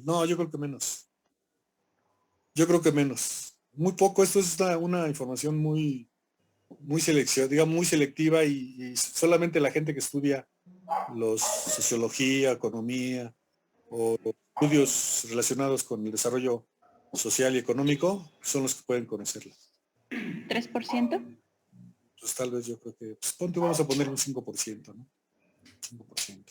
No, yo creo que menos. Yo creo que menos. Muy poco. Esto es una información muy selección, digamos, muy selectiva y solamente la gente que estudia sociología, economía o estudios relacionados con el desarrollo social y económico son los que pueden conocerla. ¿3%? Pues tal vez yo creo que, vamos a poner un 5%, ¿no? 5%.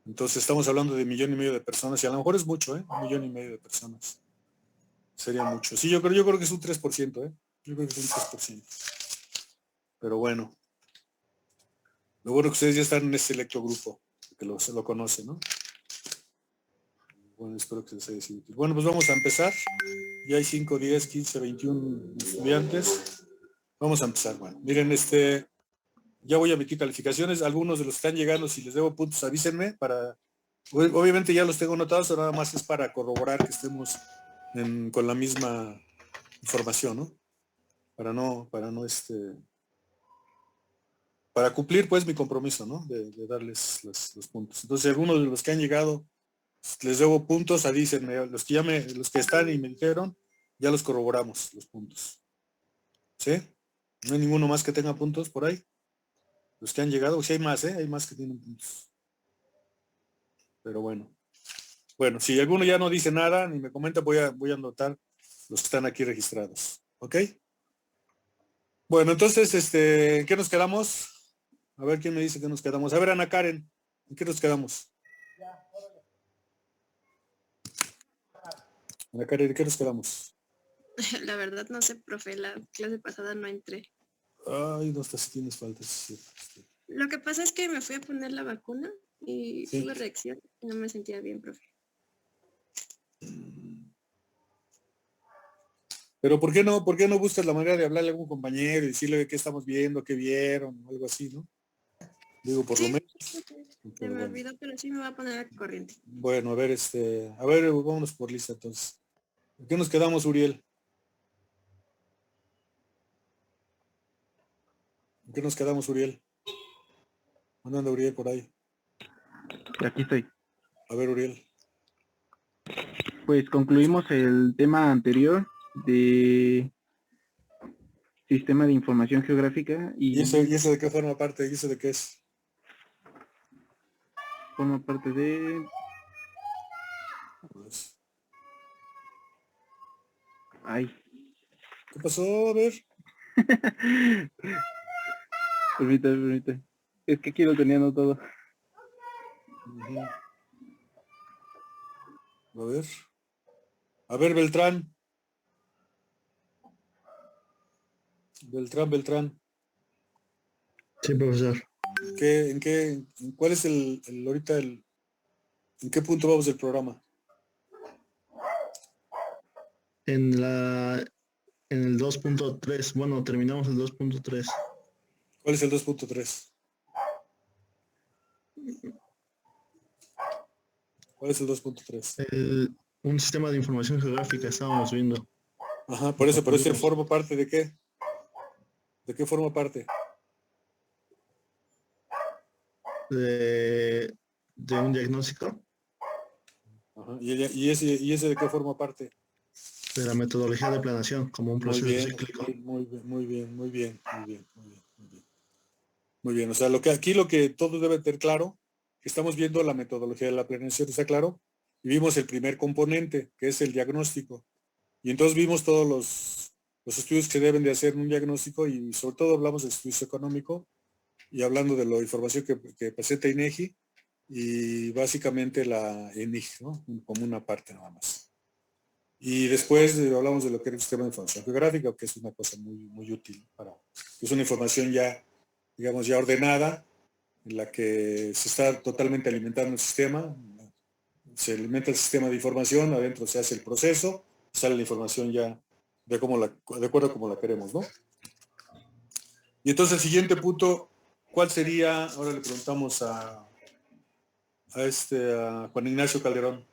Entonces estamos hablando de 1,5 millones de personas y a lo mejor es mucho, 1,5 millones de personas. Sería mucho. Sí, yo creo que es un 3%, Yo creo que es un 3%. Pero bueno. Lo bueno que ustedes ya están en este selecto grupo, que lo conocen, ¿no? Bueno, espero que les haya sido útil. Bueno, pues vamos a empezar. Ya hay 5, 10, 15, 21 estudiantes. Vamos a empezar. Bueno, miren, ya voy a emitir calificaciones. Algunos de los que están llegando, si les debo puntos, avísenme para... Obviamente ya los tengo anotados, pero nada más es para corroborar que estemos con la misma información, ¿no? Para cumplir pues mi compromiso, ¿no? De darles los puntos. Entonces, algunos de los que han llegado, les debo puntos, avísenme. Los que están y me dijeron, ya los corroboramos, los puntos. ¿Sí? No hay ninguno más que tenga puntos por ahí. Los que han llegado, sí hay más, hay más que tienen puntos. Pero bueno. Bueno, si alguno ya no dice nada ni me comenta, voy a anotar los que están aquí registrados. ¿Ok? Bueno, entonces, ¿en qué nos quedamos? A ver quién me dice que nos quedamos. A ver, Ana Karen, ¿en qué nos quedamos? Ana Karen, ¿en qué nos quedamos? La verdad no sé, profe, la clase pasada no entré. Ay, no, hasta si tienes faltas. Sí. Lo que pasa es que me fui a poner la vacuna y tuve reacción y no me sentía bien, profe. Pero ¿por qué no buscas la manera de hablarle a algún compañero y decirle qué estamos viendo, qué vieron, o algo así, ¿no? Digo, por lo menos. Se me olvidó, pero sí me va a poner al corriente. Bueno, a ver, vámonos por lista entonces. ¿En qué nos quedamos, Uriel? ¿En qué nos quedamos, Uriel? ¿Dónde anda Uriel por ahí? Aquí estoy. A ver, Uriel. Pues concluimos el tema anterior de sistema de información geográfica ¿Y ese de qué forma parte? ¿Y ese de qué es? Forma parte de... Pues. Ay. ¿Qué pasó? A ver. Permítame. Es que aquí lo tenían todo. A ver, Beltrán. Beltrán. Sí, profesor. ¿Cuál es ahorita en qué punto vamos del programa? En el 2.3, bueno, terminamos el 2.3. ¿Cuál es el 2.3? ¿Cuál es el 2.3? Un sistema de información geográfica estábamos viendo. Ajá, por eso forma parte de qué? ¿De qué forma parte? De un diagnóstico. Ajá. ¿Y ese de qué forma parte? De la metodología de planeación, como un proceso cíclico. Muy bien. Muy bien, o sea, lo que todos deben tener claro, que estamos viendo la metodología de la planeación, ¿está claro? Y vimos el primer componente, que es el diagnóstico. Y entonces vimos todos los estudios que se deben de hacer en un diagnóstico y sobre todo hablamos de estudios económicos y hablando de la información que presenta INEGI y básicamente la ENIG, ¿no? Como una parte nada más. Y después hablamos de lo que es el sistema de información geográfica, que es una cosa muy útil es una información ya, digamos, ya ordenada, en la que se está totalmente alimentando el sistema, se alimenta el sistema de información, adentro se hace el proceso, sale la información ya de acuerdo a como la queremos, ¿no? Y entonces el siguiente punto, ¿cuál sería? Ahora le preguntamos a Juan Ignacio Calderón.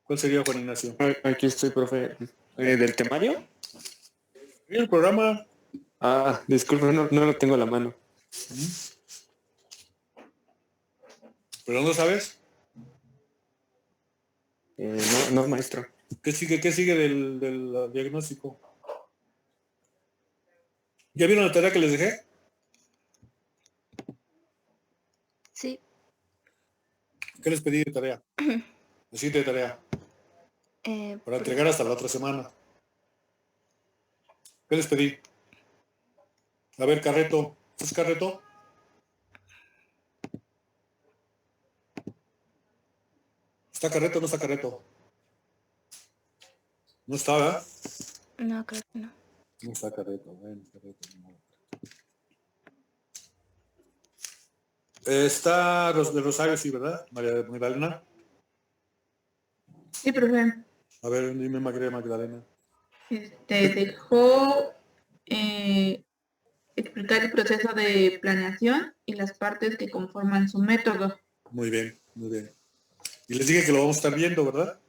¿Cuál sería, Juan Ignacio? Aquí estoy, profe. ¿Del temario? ¿Y el programa? Disculpe, no lo tengo a la mano. ¿Pero no sabes? No, maestro. ¿Qué sigue del diagnóstico? ¿Ya vieron la tarea que les dejé? Sí. ¿Qué les pedí de tarea? La siguiente tarea. Para entregar hasta la otra semana. ¿Qué les pedí? A ver, Carreto. ¿Es Carreto? ¿Está Carreto o no está Carreto? No está, ¿verdad? No, creo que no. No está Carreto. Bueno, Carreto. No. Está de Rosario, sí, ¿verdad? María Magdalena. Sí, profe. A ver, dime María Magdalena. Dejó explicar el proceso de planeación y las partes que conforman su método. Muy bien, muy bien. Y les dije que lo vamos a estar viendo, ¿verdad?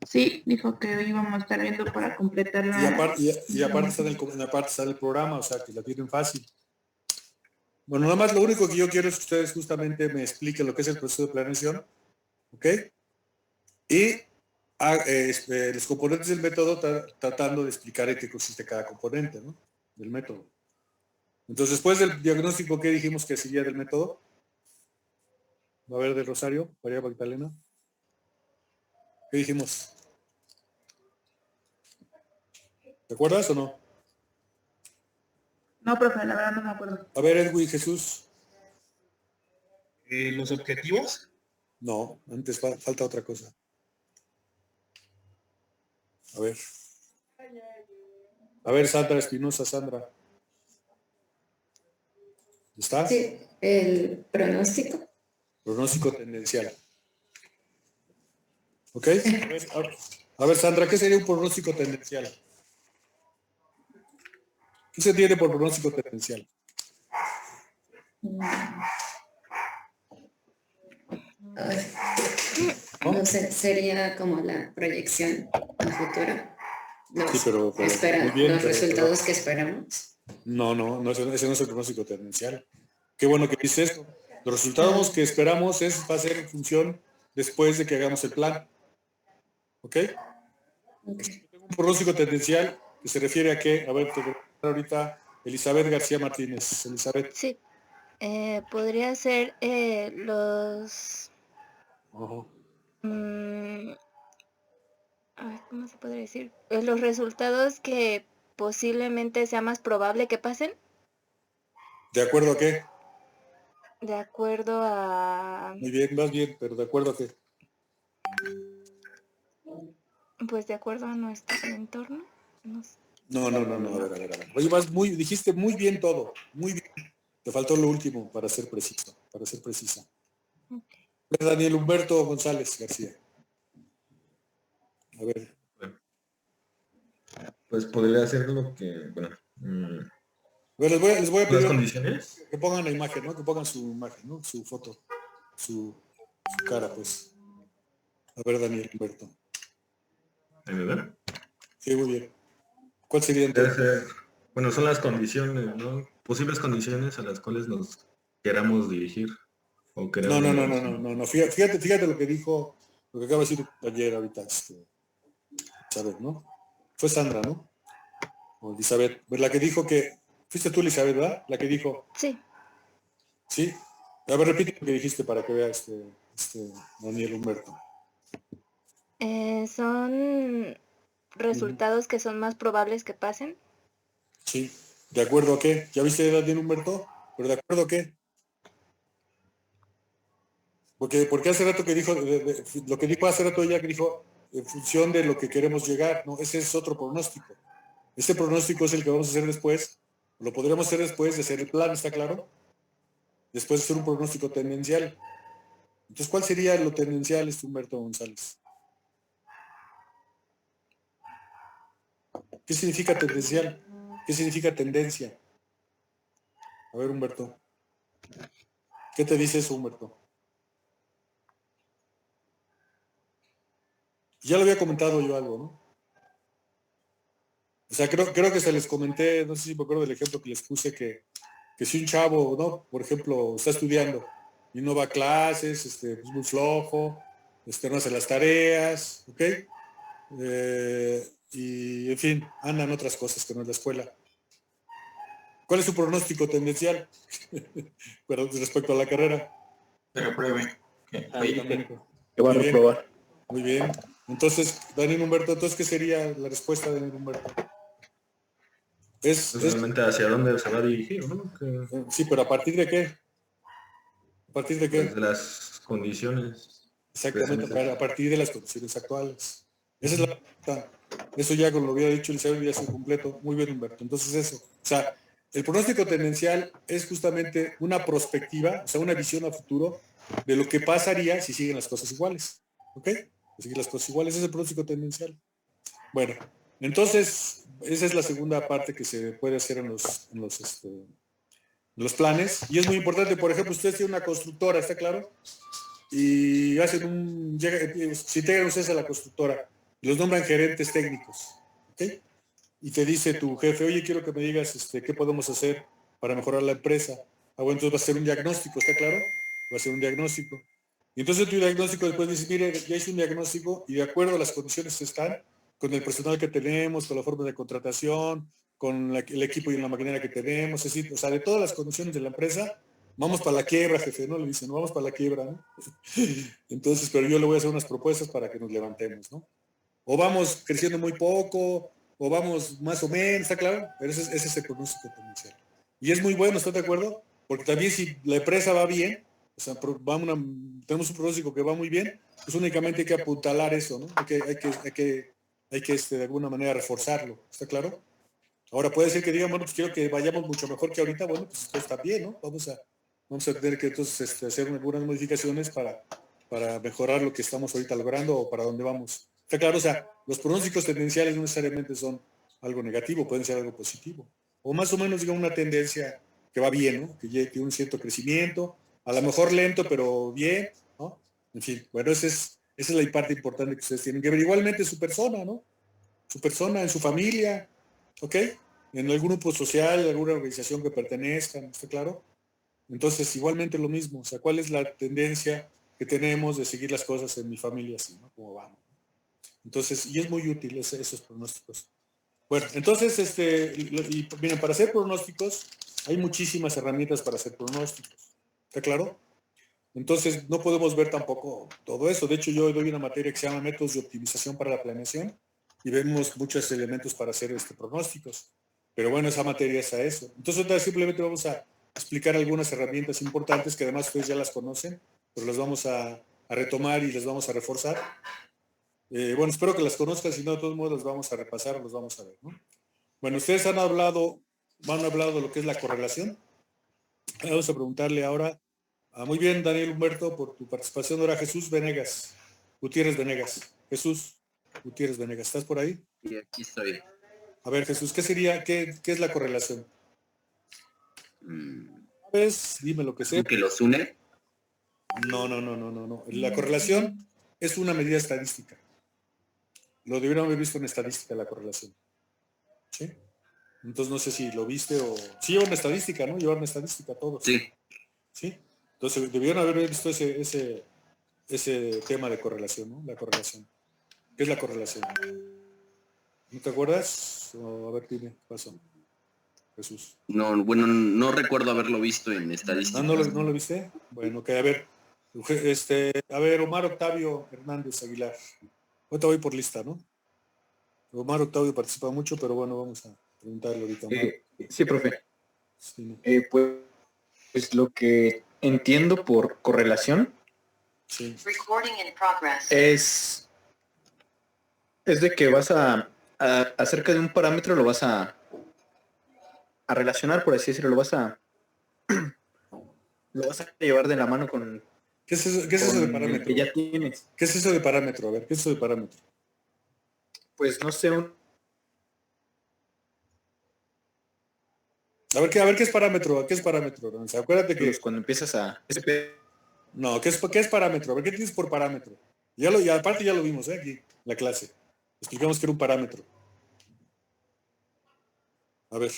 Sí, dijo que hoy íbamos a estar viendo para completar la... Y aparte está en el programa, o sea, que la tienen fácil. Bueno, nada más lo único que yo quiero es que ustedes justamente me expliquen lo que es el proceso de planeación, ¿ok? Y los componentes del método tratando de explicar en qué consiste cada componente, ¿no? Del método. Entonces, después del diagnóstico, ¿qué dijimos que sería del método? A ver, de Rosario, María Magdalena. ¿Qué dijimos? ¿Te acuerdas o no? No, profe, la verdad no me acuerdo. A ver, Edwin, Jesús. ¿Los objetivos? No, antes falta otra cosa. A ver. A ver, Sandra Espinosa, Sandra. ¿Está? Sí, el pronóstico. Pronóstico tendencial. ¿Ok? A ver, Sandra, ¿qué sería un pronóstico tendencial? ¿Qué se entiende por pronóstico tendencial? No sé, sería como la proyección a futuro. Sí, pero muy bien, los resultados que esperamos. No, ese no es el pronóstico tendencial. Qué bueno que dices esto. Los resultados que esperamos va a ser en función después de que hagamos el plan. ¿Ok? Tengo un pronóstico tendencial que se refiere a qué. A ver, te voy a preguntar ahorita Elizabeth García Martínez. Elizabeth. Sí. Podría ser los... Ajá. A ver, ¿cómo se podría decir? Los resultados que posiblemente sea más probable que pasen, ¿De acuerdo a qué? de acuerdo a... Muy bien, vas bien, pero ¿de acuerdo a qué? Pues de acuerdo a nuestro entorno. No sé. No. A ver. Oye, dijiste muy bien todo. Muy bien. Te faltó lo último para ser preciso, para ser precisa. Okay. Daniel Humberto González García. A ver. Pues podría ser lo que, bueno, A ver, les voy a pedir las condiciones. que pongan la imagen, ¿no? Que pongan su imagen, ¿no? Su foto, su cara, pues. A ver, Daniel Humberto. ¿Me ven? Sí, muy bien. ¿Cuál sería Debe entonces? ser, bueno, son las condiciones, ¿no? Posibles condiciones a las cuales nos queramos dirigir o queremos... No. Fíjate lo que dijo, lo que acaba de decir ayer ahorita, Elizabeth, ¿no? Fue Sandra, ¿no? O Elizabeth, pues la que dijo que, fuiste tú Elizabeth, ¿verdad? La que dijo, Sí. ¿sí? A ver, repite lo que dijiste para que vea Daniel Humberto. Son resultados que son más probables que pasen. Sí. ¿De acuerdo a qué? ¿Ya viste Daniel Humberto? ¿Pero de acuerdo a qué? Porque hace rato que dijo, lo que dijo hace rato ella que dijo, en función de lo que queremos llegar, ¿no? Ese es otro pronóstico. Este pronóstico es el que vamos a hacer después. Lo podremos hacer después de hacer el plan, ¿está claro? Después de hacer un pronóstico tendencial. Entonces, ¿cuál sería lo tendencial, Humberto González? ¿Qué significa tendencial? ¿Qué significa tendencia? A ver, Humberto. ¿Qué te dice eso, Humberto? Ya lo había comentado yo algo, ¿no? O sea, creo que se les comenté, no sé si me acuerdo del ejemplo que les puse, que si un chavo, ¿no? Por ejemplo, está estudiando y no va a clases, es muy flojo, no hace las tareas, ¿ok? Y en fin, andan otras cosas que no es la escuela. ¿Cuál es su pronóstico tendencial? Pero respecto a la carrera. Pero pruebe. Exactamente. Que va a Muy bien, reprobar. muy bien. Entonces, Daniel Humberto, entonces, ¿qué sería la respuesta de Daniel Humberto? Realmente hacia dónde se va a dirigir, ¿no? Sí, pero ¿a partir de qué? ¿A partir de qué? Pues de las condiciones. Exactamente, presentes. a partir de las condiciones actuales. Esa es la pregunta. Eso ya, como lo había dicho el señor, ya se completo. Muy bien, Humberto. Entonces eso. O sea, el pronóstico tendencial es justamente una prospectiva, o sea, una visión a futuro de lo que pasaría si siguen las cosas iguales. ¿Ok? Si siguen las cosas iguales, ese es el pronóstico tendencial. Bueno, entonces, esa es la segunda parte que se puede hacer en los planes. Y es muy importante, por ejemplo, ustedes tienen una constructora, ¿está claro? Y hacen si integran ustedes a la constructora, los nombran gerentes técnicos, ¿ok? Y te dice tu jefe, oye, quiero que me digas qué podemos hacer para mejorar la empresa. Ah, bueno, entonces va a ser un diagnóstico, ¿está claro? Va a ser un diagnóstico. Y entonces tu diagnóstico después dices, mire, ya hice un diagnóstico y de acuerdo a las condiciones que están, con el personal que tenemos, con la forma de contratación, con el equipo y la maquinaria que tenemos, es decir, o sea, de todas las condiciones de la empresa, vamos para la quiebra, jefe, ¿no? Le dicen, vamos para la quiebra, ¿no? Entonces, pero yo le voy a hacer unas propuestas para que nos levantemos, ¿no? O vamos creciendo muy poco, o vamos más o menos, ¿está claro? Pero ese es el pronóstico tendencial. Y es muy bueno, ¿estás de acuerdo? Porque también si la empresa va bien, o sea, tenemos un pronóstico que va muy bien, pues únicamente hay que apuntalar eso, ¿no? Hay que de alguna manera reforzarlo, ¿está claro? Ahora puede ser que digan, bueno, pues quiero que vayamos mucho mejor que ahorita, bueno, pues está bien, ¿no? Vamos a tener que entonces hacer algunas modificaciones para mejorar lo que estamos ahorita logrando o para dónde vamos. Está claro, o sea, los pronósticos tendenciales no necesariamente son algo negativo, pueden ser algo positivo. O más o menos, digamos, una tendencia que va bien, ¿no? Que tiene un cierto crecimiento, a lo mejor lento, pero bien, ¿no? En fin, bueno, esa es la parte importante que ustedes tienen que ver. Igualmente su persona, ¿no? Su persona, en su familia, ¿ok? En algún grupo social, alguna organización que pertenezcan, ¿está claro? Entonces, igualmente lo mismo, o sea, ¿cuál es la tendencia que tenemos de seguir las cosas en mi familia así, ¿no? Como vamos. Entonces, y es muy útil esos pronósticos. Bueno, entonces, miren, para hacer pronósticos, hay muchísimas herramientas para hacer pronósticos, ¿está claro? Entonces, no podemos ver tampoco todo eso. De hecho, yo doy una materia que se llama métodos de optimización para la planeación y vemos muchos elementos para hacer pronósticos. Pero bueno, esa materia es a eso. Entonces, ahora simplemente vamos a explicar algunas herramientas importantes que además ustedes ya las conocen, pero las vamos a retomar y las vamos a reforzar. Bueno, espero que las conozcan, si no, de todos modos las vamos a repasar o las vamos a ver, ¿no? Bueno, ustedes han hablado de lo que es la correlación. Vamos a preguntarle ahora, muy bien, Daniel Humberto, por tu participación. Ahora Jesús Venegas, Gutiérrez Venegas. Jesús Gutiérrez Venegas, ¿estás por ahí? Sí, aquí estoy. A ver, Jesús, ¿qué es la correlación? ¿Sabes? Dime lo que sé. ¿Que los une? No. La correlación es una medida estadística. Lo debieron haber visto en estadística, la correlación. ¿Sí? Entonces no sé si lo viste o... Sí, llevan estadística, ¿no? Llevan estadística todos. Sí. ¿Sí? Entonces debieron haber visto ese tema de correlación, ¿no? La correlación. ¿Qué es la correlación? ¿No te acuerdas? O, a ver, dime, ¿qué pasó? Jesús. No, bueno, no recuerdo haberlo visto en estadística. ¿No lo viste? Bueno, ok, a ver. Omar Octavio Hernández Aguilar. Ahorita voy por lista, ¿no? Omar Octavio participa mucho, pero bueno, vamos a preguntarle ahorita. Sí, profe. Sí. Pues lo que entiendo por correlación sí. es de que vas acerca de un parámetro lo vas a relacionar, por así decirlo, lo vas a llevar de la mano con... ¿Qué es eso de parámetro? Que ya tienes. ¿Qué es eso de parámetro? A ver, ¿qué es eso de parámetro? Pues no sé, A ver qué es parámetro, ¿qué es parámetro? O sea, acuérdate que... Cuando empiezas a... No, ¿qué es parámetro? A ver, ¿qué tienes por parámetro? Y aparte ya lo vimos, aquí, en la clase. Explicamos que era un parámetro. A ver.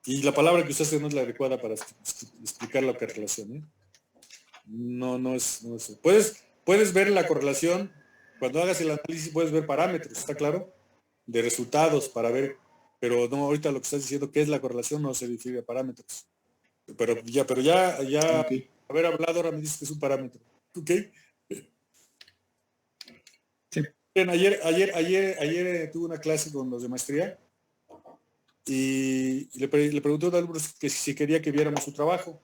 Y la palabra que usaste no es la adecuada para explicar lo que es relación, ¿eh? No es. puedes ver la correlación, cuando hagas el análisis puedes ver parámetros, ¿está claro? De resultados para ver, pero no, ahorita lo que estás diciendo, ¿qué es la correlación? No se refiere a parámetros. Pero ya, Ok. haber hablado ahora me dices que es un parámetro. ¿Ok? Sí. Bien, ayer tuve una clase con los de maestría y le pregunté a un alumno que si quería que viéramos su trabajo,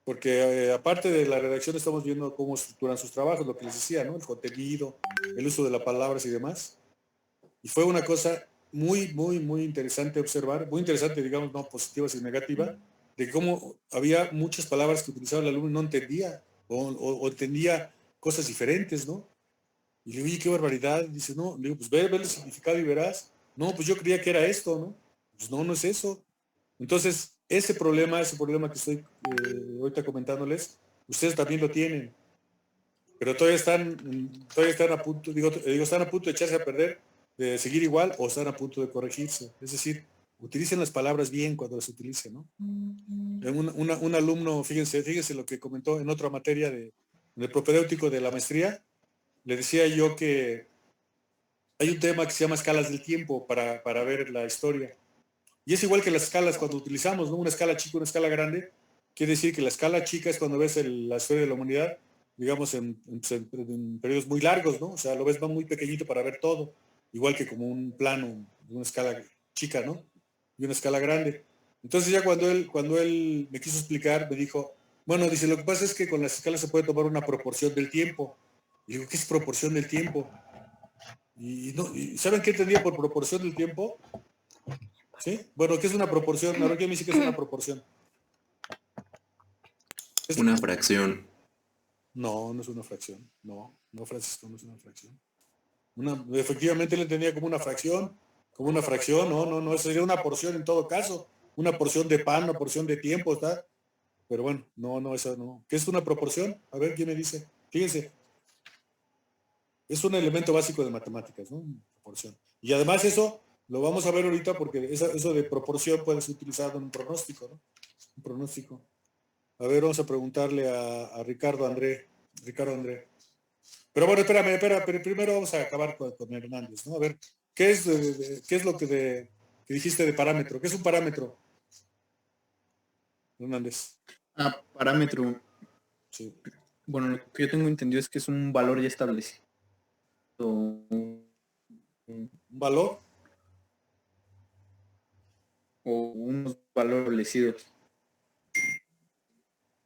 porque aparte de la redacción estamos viendo cómo estructuran sus trabajos, lo que les decía, ¿no? El contenido, el uso de las palabras y demás. Y fue una cosa muy interesante observar, muy interesante, digamos, no positiva sino negativa, de cómo había muchas palabras que utilizaba el alumno y no entendía, o entendía cosas diferentes, ¿no? Y le digo, oye, qué barbaridad. Dice, no, le digo, pues ve el significado y verás. No, pues yo creía que era esto, ¿no? Pues no es eso. Entonces, ese problema que estoy ahorita comentándoles, ustedes también lo tienen. Pero todavía están a punto, están a punto de echarse a perder, de seguir igual, o están a punto de corregirse. Es decir, utilicen las palabras bien cuando las utilicen, ¿no? Un alumno, fíjense lo que comentó en otra materia del propedéutico de la maestría, le decía yo que hay un tema que se llama escalas del tiempo para ver la historia. Y es igual que las escalas cuando utilizamos, ¿no? Una escala chica, una escala grande. Quiere decir que la escala chica es cuando ves la historia de la humanidad, digamos, en periodos muy largos, ¿no? O sea, lo ves muy pequeñito para ver todo. Igual que como un plano, una escala chica, ¿no? Y una escala grande. Entonces ya cuando él me quiso explicar, me dijo, bueno, dice, lo que pasa es que con las escalas se puede tomar una proporción del tiempo. Y digo, ¿qué es proporción del tiempo? ¿Y saben qué entendía por proporción del tiempo? ¿Sí? Bueno, ¿qué es una proporción? Ahora ¿quién me dice que es una proporción? Una fracción. No es una fracción. No, Francisco, no es una fracción. Efectivamente él entendía como una fracción, no, eso sería una porción en todo caso. Una porción de pan, una porción de tiempo, ¿está? Pero bueno, no, eso no. ¿Qué es una proporción? A ver, ¿quién me dice? Fíjense. Es un elemento básico de matemáticas, ¿no? Proporción. Y además eso lo vamos a ver ahorita porque eso de proporción puede ser utilizado en un pronóstico, ¿no? Un pronóstico. A ver, vamos a preguntarle a Ricardo André. Pero bueno, espérame, pero primero vamos a acabar con Hernández, ¿no? A ver, ¿qué es lo que dijiste de parámetro? ¿Qué es un parámetro? Hernández. Parámetro. Sí. Bueno, lo que yo tengo entendido es que es un valor ya establecido. ¿Un valor? O unos valores establecidos.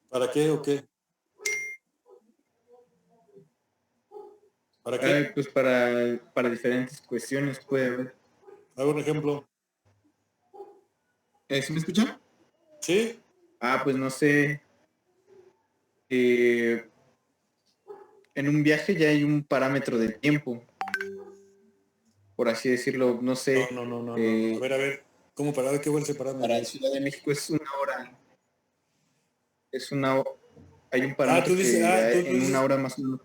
¿Para qué o qué? ¿Para qué? Pues para diferentes cuestiones puede haber. Hago un ejemplo. ¿Sí me escucha? Sí. Pues no sé. En un viaje ya hay un parámetro de tiempo. Por así decirlo, no sé. No. A ver. ¿Cómo para qué vuelve ese parámetro? Para Ciudad de México es una hora. Hay un parámetro tú dices, en una hora más o menos.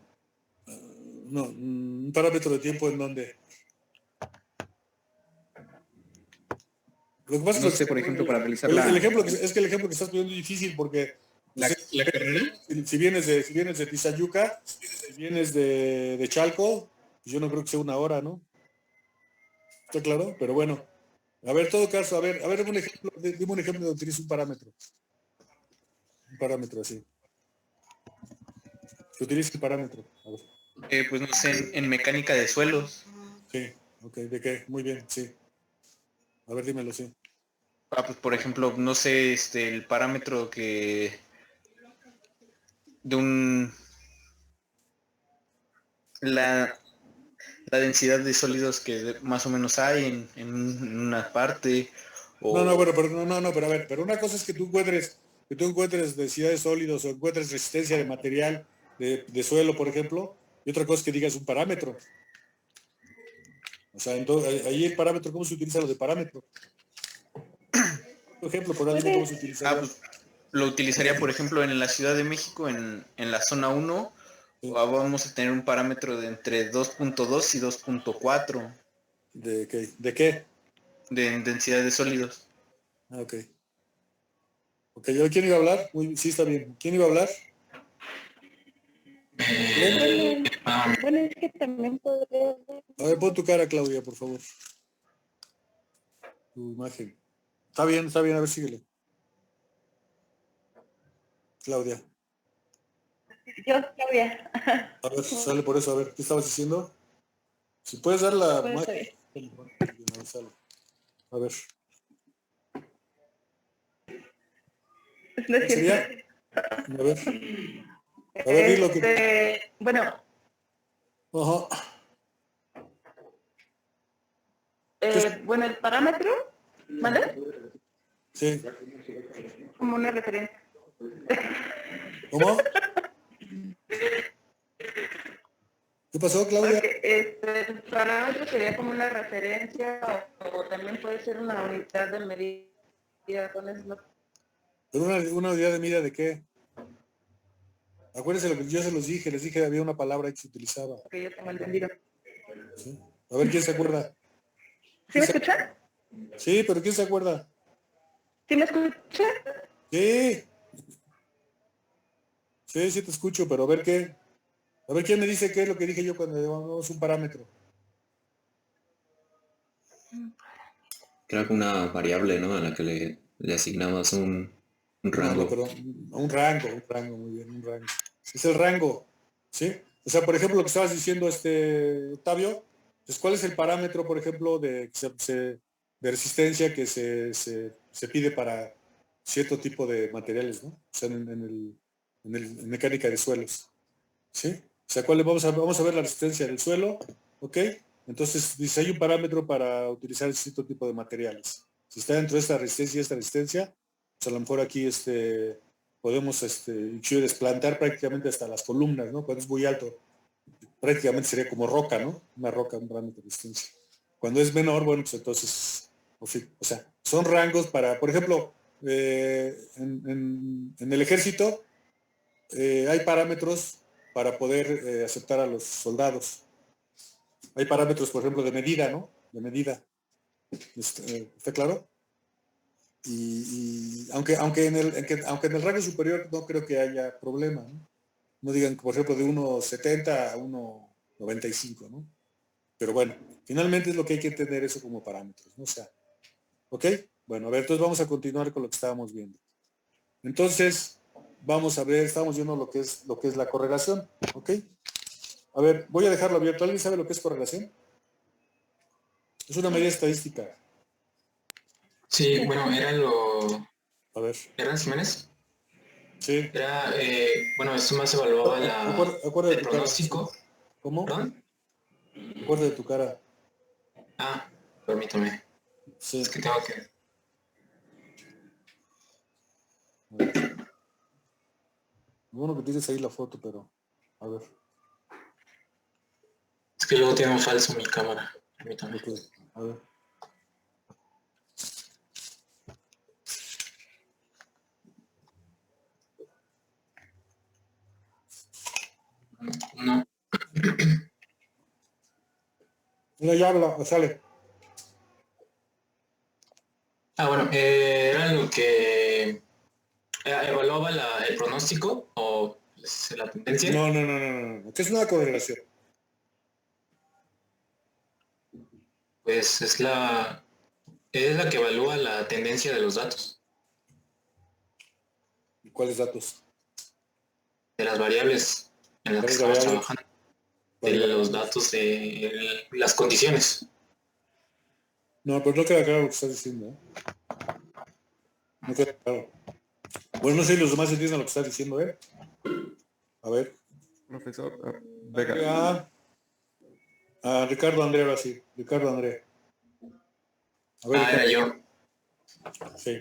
No, un parámetro de tiempo en donde. Lo que pasa no sé, por ejemplo, para realizar el ejemplo que estás poniendo es difícil porque la carrera. Si vienes de Tizayuca, si vienes de Chalco, yo no creo que sea una hora, ¿no? ¿Está claro? Pero bueno. A ver, en todo caso, a ver, dime un ejemplo donde utiliza un parámetro. Un parámetro así. Que utilice el parámetro. A ver. Pues no sé, en mecánica de suelos. Sí, ok, ¿de qué? Muy bien, sí. A ver, dímelo, sí. Pues por ejemplo, no sé, el parámetro de la densidad de sólidos que más o menos hay en una parte. Pero a ver, pero una cosa es que tú encuentres densidad de sólidos o encuentres resistencia de material de suelo, por ejemplo, y otra cosa es que digas un parámetro. O sea, entonces, ahí el parámetro, ¿cómo se utiliza lo de parámetro? Por ejemplo, por ejemplo, ¿cómo se utiliza? Pues, lo utilizaría, por ejemplo, en la Ciudad de México, en la zona 1, vamos a tener un parámetro de entre 2.2 y 2.4. ¿De qué? De densidad de sólidos. Ok. Ok, ¿quién iba a hablar? Sí, está bien. ¿Quién iba a hablar? Bueno, es que también podría... A ver, pon tu cara, Claudia, por favor. Tu imagen. Está bien, a ver, síguele. Claudia. Yo, Claudia. A ver, sale por eso, a ver, ¿qué estabas diciendo? Si puedes dar la... Puedes saber. Sale. A ver. No es ¿Sería? cierto. A ver. A ver, di lo que... Bueno, Ajá. bueno, el parámetro, ¿vale? Sí. Como una referencia. ¿Cómo? ¿Qué pasó, Claudia? Okay, el parámetro sería como una referencia o también puede ser una unidad de medida. ¿Cuál es lo ¿Pero una unidad de medida de qué? Acuérdense lo que yo se los dije, les dije que había una palabra que se utilizaba. que yo tengo entendido? ¿Sí? A ver, ¿quién se acuerda? ¿Sí me escuchan? Sí, pero ¿quién se acuerda? ¿Sí me escuchan? Sí. Sí, te escucho, pero a ver qué. A ver quién me dice qué es lo que dije yo cuando llamamos un parámetro. Creo que una variable, ¿no? A la que le asignamos un rango. No, perdón, un rango, muy bien, un rango. Es el rango, ¿sí? O sea, por ejemplo, lo que estabas diciendo, Octavio, pues ¿cuál es el parámetro, por ejemplo, de resistencia que se pide para cierto tipo de materiales, ¿no? O sea, en mecánica de suelos, ¿sí? O sea, vamos a ver la resistencia del suelo, ¿ok? Entonces, dice, hay un parámetro para utilizar cierto tipo de materiales. Si está dentro de esta resistencia, pues a lo mejor aquí podemos incluso desplantar prácticamente hasta las columnas, ¿no? Cuando es muy alto, prácticamente sería como roca, ¿no? Una roca, un parámetro de resistencia. Cuando es menor, bueno, pues entonces, o sea, son rangos para, por ejemplo, en el ejército hay parámetros para poder aceptar a los soldados. Hay parámetros, por ejemplo, de medida, ¿no? De medida. ¿Está claro? Y aunque en el rango superior no creo que haya problema, ¿no? No digan, por ejemplo, de 1,70 a 1,95, ¿no? Pero bueno, finalmente es lo que hay que tener eso como parámetros, ¿no? O sea, ¿ok? Bueno, a ver, entonces vamos a continuar con lo que estábamos viendo. Entonces, vamos a ver, estamos viendo lo que es la correlación, ¿ok? A ver, voy a dejarlo abierto. ¿Alguien sabe lo que es correlación? Es una medida estadística. Sí, bueno, era lo... A ver. ¿Eran Jiménez? Sí. Era, bueno, esto más evaluaba el pronóstico. Cara. ¿Cómo? ¿Perdón? Acuérdate de tu cara. Ah, permítame. Sí. Es que tengo que... Bueno que tienes ahí la foto, pero... A ver. Es que luego tiene un falso mi cámara. Permítame. Okay. A ver. No. Mira, ya habla, sale. Ah, bueno, era lo que evaluaba el pronóstico o la tendencia. No. ¿Qué es una correlación? Pues es la que evalúa la tendencia de los datos. ¿Y cuáles datos? De las variables en las que estamos trabajando. De los datos de las condiciones. No, pero no queda claro lo que estás diciendo, ¿eh? No queda claro. Bueno, no sé si los demás entienden lo que estás diciendo, ¿eh? A ver. Profesor Vega. Ricardo André, ahora sí. Ricardo André. A ver, era yo. Sí.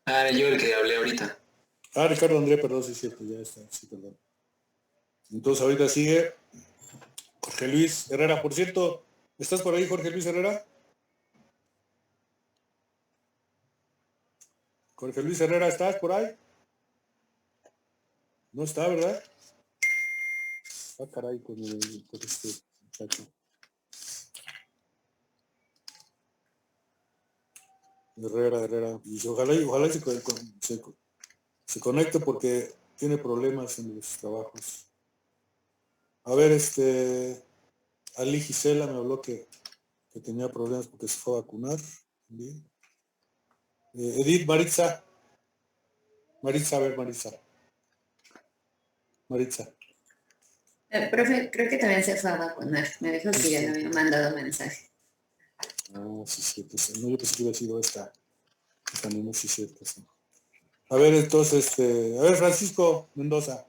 Era yo el que hablé ahorita. Ricardo André, perdón, sí es cierto, ya está, sí, perdón. Entonces ahorita sigue Jorge Luis Herrera. Por cierto, ¿estás por ahí, Jorge Luis Herrera? Jorge Luis Herrera, ¿estás por ahí? No está, ¿verdad? Ah, caray, con este muchacho. Herrera. Y ojalá se conecte porque tiene problemas en los trabajos. A ver, Ali Gisela me habló que tenía problemas porque se fue a vacunar. Bien. Edith, Maritza. Maritza, a ver, Maritza. Maritza. Profe, creo que también se fue a vacunar. Me dijo que ya no había mandado mensaje. Ah, sí, cierto. No, yo pensé que hubiera sido esta misma, sí, cierto. Sí. A ver, entonces, a ver, Francisco Mendoza.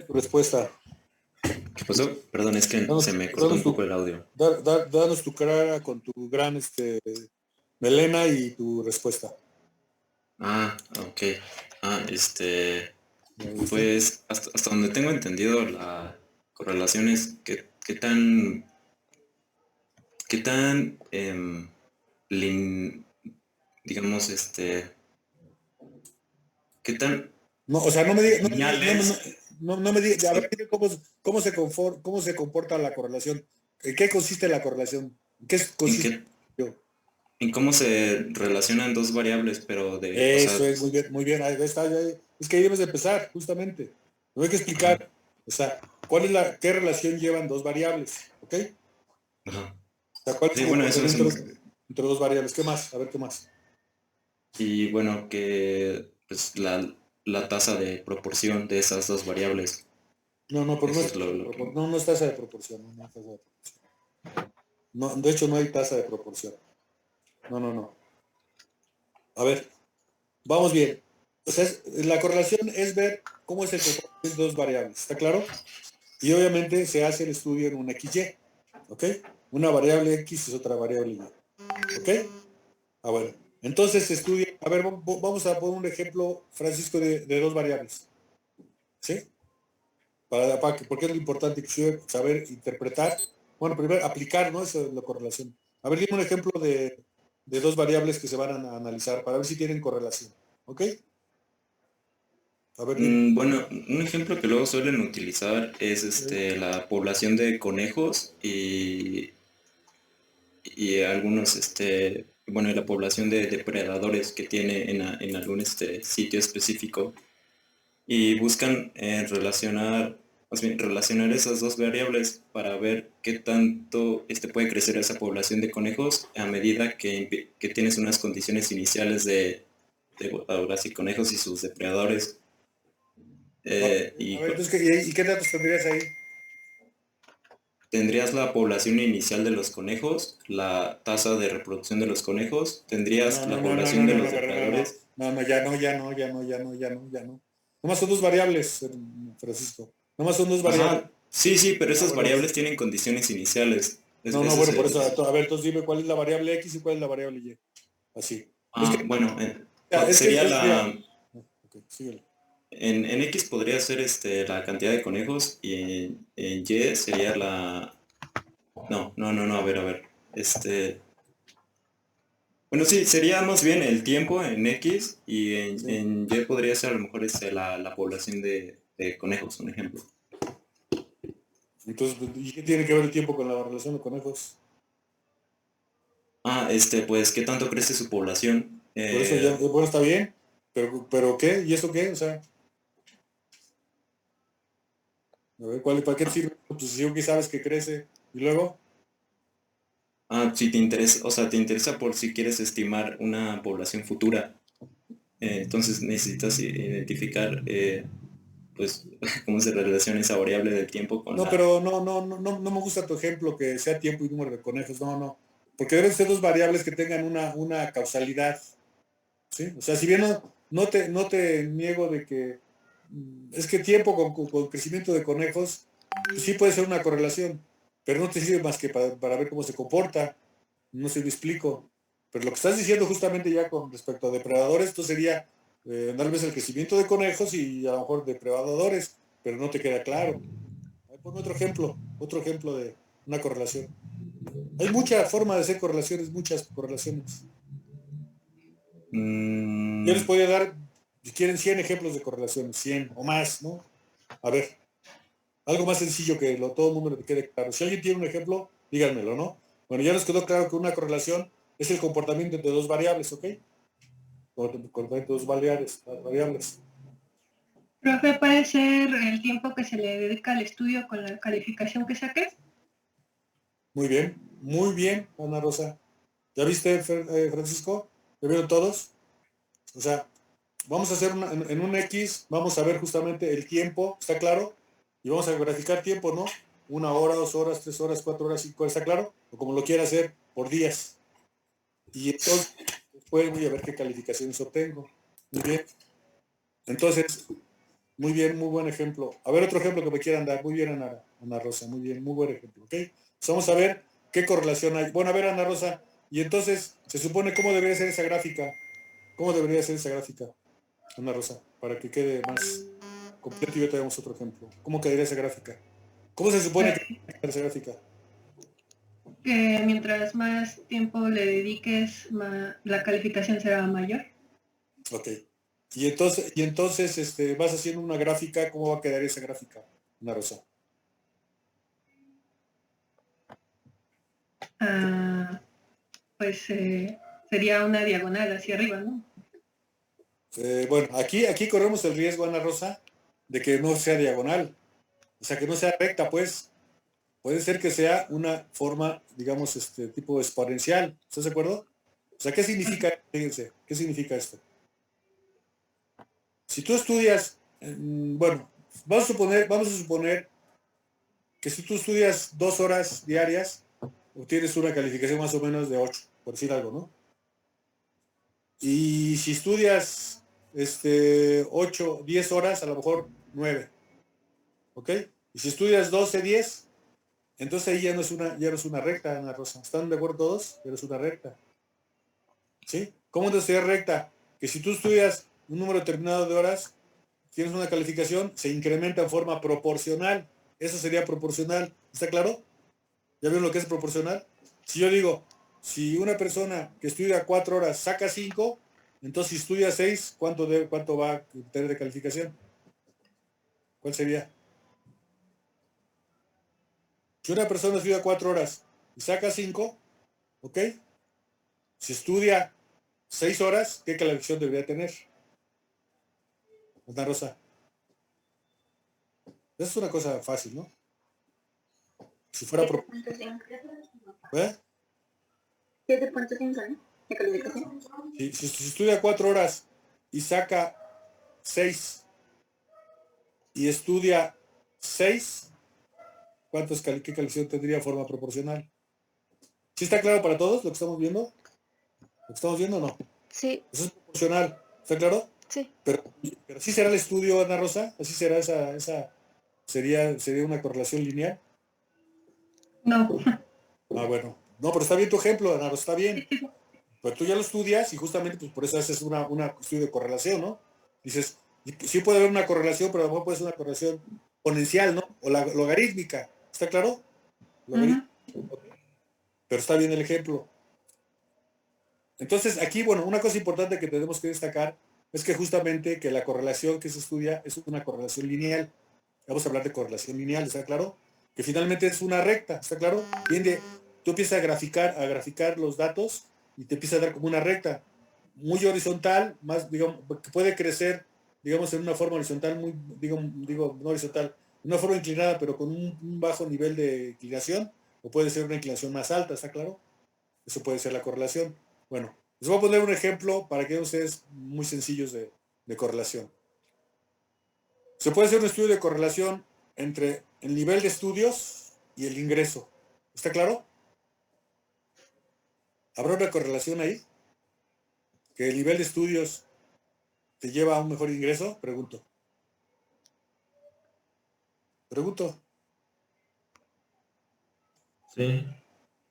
Tu respuesta. ¿Qué pasó? Perdón, es que se me cortó un poco el audio. Danos tu cara con tu gran melena y tu respuesta. Ah, ok. Pues hasta donde tengo entendido, la correlación es qué tan digamos, qué tan... No, o sea, no me diga, no me diga, a ver, cómo se comporta la correlación. ¿En qué consiste la correlación? ¿En qué consiste? En cómo se relacionan dos variables, pero de... Eso es, muy bien, ahí está, es que ahí debes de empezar, justamente. No hay que explicar, o sea, ¿qué relación llevan dos variables? ¿Ok? Ajá. O sea, ¿cuál es bueno, eso es entre dos variables? ¿Qué más? A ver, ¿qué más? Y bueno, que pues la tasa de proporción de esas dos variables. No, pero no es tasa de proporción, no, de hecho no hay tasa de proporción. No. A ver, vamos bien. O sea, la correlación es ver cómo es el comportamiento de dos variables, ¿está claro? Y obviamente se hace el estudio en una XY, ¿ok? Una variable X es otra variable Y, ¿ok? Ah, bueno. Entonces se estudia, a ver, vamos a poner un ejemplo, Francisco, de dos variables, ¿sí? Porque es lo importante que saber interpretar, bueno, primero aplicar, ¿no? Eso es la correlación. A ver, dime un ejemplo de dos variables que se van a analizar para ver si tienen correlación, ¿ok? A ver, bueno, un ejemplo que luego suelen utilizar es la población de conejos y algunos, bueno, la población de depredadores que tiene en algún sitio específico, y buscan relacionar esas dos variables para ver qué tanto puede crecer esa población de conejos a medida que tienes unas condiciones iniciales de ahora sí, conejos y sus depredadores. ¿Y qué datos tendrías ahí? Tendrías la población inicial de los conejos, la tasa de reproducción de los conejos, tendrías la población de los depredadores. Ya no. Nomás son dos variables, Francisco. Nomás son dos variables. Ajá. Sí, pero esas variables tienen condiciones iniciales. Bueno, por eso, a ver, entonces dime cuál es la variable X y cuál es la variable Y. Así. Bueno, sería Okay, síguele. En X podría ser la cantidad de conejos y en Y sería la... No, a ver. Bueno, sí, sería más bien el tiempo en X y en Y podría ser a lo mejor la población de conejos, un ejemplo. Entonces, ¿y qué tiene que ver el tiempo con la relación de conejos? Pues, ¿qué tanto crece su población? Por eso ya, bueno, está bien, pero ¿qué? ¿Y eso qué? O sea... A ver, ¿para qué te sirve? Pues si que sabes que crece. ¿Y luego? Si te interesa, te interesa por si quieres estimar una población futura. Entonces necesitas identificar, pues, cómo se relaciona esa variable del tiempo con pero no me gusta tu ejemplo que sea tiempo y número de conejos. No. Porque deben ser dos variables que tengan una causalidad. ¿Sí? O sea, si bien no te niego de que es que tiempo con crecimiento de conejos, pues sí puede ser una correlación, pero no te sirve más que para ver cómo se comporta. No sé si me explico. Pero lo que estás diciendo justamente ya con respecto a depredadores, esto sería tal vez el crecimiento de conejos y a lo mejor depredadores, pero no te queda claro. Ponme otro ejemplo de una correlación. Hay mucha forma de hacer correlaciones, muchas correlaciones. Yo les podría dar, si quieren, 100 ejemplos de correlaciones, 100 o más, ¿no? A ver, algo más sencillo que todo el mundo le quede claro. Si alguien tiene un ejemplo, díganmelo, ¿no? Bueno, ya nos quedó claro que una correlación es el comportamiento entre dos variables, ¿ok? con dos variables. Profe, ¿puede ser el tiempo que se le dedica al estudio con la calificación que saques? Muy bien, Ana Rosa. ¿Ya viste, Francisco? ¿Ya vieron todos? O sea, vamos a hacer en un X, vamos a ver justamente el tiempo, ¿está claro? Y vamos a graficar tiempo, ¿no? 1 hora, 2 horas, 3 horas, 4 horas, 5 horas, ¿está claro? O como lo quiera hacer, por días. Y entonces, después voy a ver qué calificaciones obtengo. Muy bien. Entonces, muy bien, muy buen ejemplo. A ver, otro ejemplo que me quieran dar. Muy bien, Ana Rosa, muy bien, muy buen ejemplo, ¿ok? Entonces, vamos a ver qué correlación hay. Bueno, a ver, Ana Rosa, y entonces, se supone cómo debería ser esa gráfica. ¿Cómo debería ser esa gráfica, Ana Rosa? Para que quede más completo y yo te damos otro ejemplo. ¿Cómo quedaría esa gráfica? ¿Cómo se supone que quedaría esa gráfica? Que mientras más tiempo le dediques, la calificación será mayor. Ok. Y entonces vas haciendo una gráfica, ¿cómo va a quedar esa gráfica, Ana Rosa? Pues sería una diagonal hacia arriba, ¿no? Bueno, aquí corremos el riesgo, Ana Rosa, de que no sea diagonal. O sea, que no sea recta, pues. Puede ser que sea una forma, digamos, tipo exponencial. ¿Estás de acuerdo? O sea, ¿qué significa? Fíjense, ¿qué significa esto? Si tú estudias, bueno, vamos a suponer que si tú estudias 2 horas diarias, obtienes una calificación más o menos de 8, por decir algo, ¿no? Y si estudias 8, 10 horas, a lo mejor 9. ¿Ok? Y si estudias 12, 10, entonces ahí ya no es una recta, Ana Rosa. ¿Están de acuerdo todos? Pero es una recta. ¿Sí? ¿Cómo no sería recta? Que si tú estudias un número determinado de horas, tienes una calificación, se incrementa en forma proporcional. Eso sería proporcional. ¿Está claro? ¿Ya vieron lo que es proporcional? Si yo digo, si una persona que estudia 4 horas saca 5, entonces si estudia 6, ¿cuánto va a tener de calificación? ¿Cuál sería? Si una persona estudia 4 horas y saca 5, ¿ok? Si estudia 6 horas, ¿qué calificación debería tener? Ana Rosa. Esa es una cosa fácil, ¿no? Si fuera... 7.5, ¿no? De calificación. Si estudia 4 horas y saca 6 y estudia 6, ¿qué calificación tendría de forma proporcional? ¿Sí está claro para todos lo que estamos viendo? ¿Lo que estamos viendo o no? Sí. Eso es proporcional, ¿está claro? Sí. Pero ¿sí será el estudio, Ana Rosa? ¿Así será sería una correlación lineal? No. Ah, bueno. No, pero está bien tu ejemplo, Ana Rosa, está bien. Pero tú ya lo estudias y justamente pues por eso haces un estudio de correlación, ¿no? Dices, sí puede haber una correlación, pero a lo mejor puede ser una correlación exponencial, ¿no? O logarítmica. ¿Está claro? Pero está bien el ejemplo. Entonces, aquí, bueno, una cosa importante que tenemos que destacar es que justamente que la correlación que se estudia es una correlación lineal. Vamos a hablar de correlación lineal, ¿está claro? Que finalmente es una recta, ¿está claro? Tú empiezas a graficar los datos y te empieza a dar como una recta muy horizontal, más, digamos, que puede crecer, digamos, en una forma horizontal muy, no horizontal, una forma inclinada, pero con un bajo nivel de inclinación, o puede ser una inclinación más alta, ¿está claro? Eso puede ser la correlación. Bueno, les voy a poner un ejemplo para que vean ustedes muy sencillos de correlación. Se puede hacer un estudio de correlación entre el nivel de estudios y el ingreso. ¿Está claro? ¿Habrá una correlación ahí? ¿Que el nivel de estudios te lleva a un mejor ingreso? Pregunto. Sí.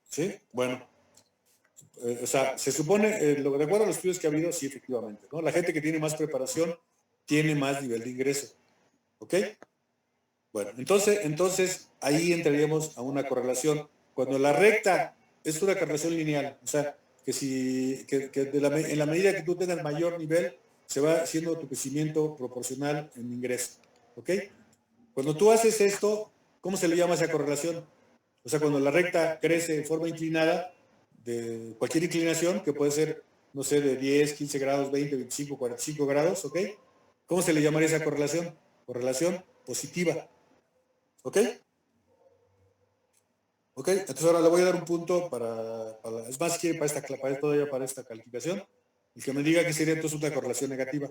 ¿Sí? Bueno. O sea, se supone, de acuerdo a los estudios que ha habido, sí, efectivamente, ¿no? La gente que tiene más preparación tiene más nivel de ingreso. ¿Ok? Bueno, entonces ahí entraríamos a una correlación. Cuando la recta es una correlación lineal, o sea, en la medida que tú tengas mayor nivel, se va haciendo tu crecimiento proporcional en ingreso. ¿Ok? Cuando tú haces esto, ¿cómo se le llama esa correlación? O sea, cuando la recta crece de forma inclinada, de cualquier inclinación, que puede ser no sé, de 10, 15 grados, 20, 25, 45 grados, ¿ok? ¿Cómo se le llamaría esa correlación? Correlación positiva. ¿Ok? ¿Ok? Entonces ahora le voy a dar un punto es más, quiere para esta calificación. El que me diga que sería entonces una correlación negativa.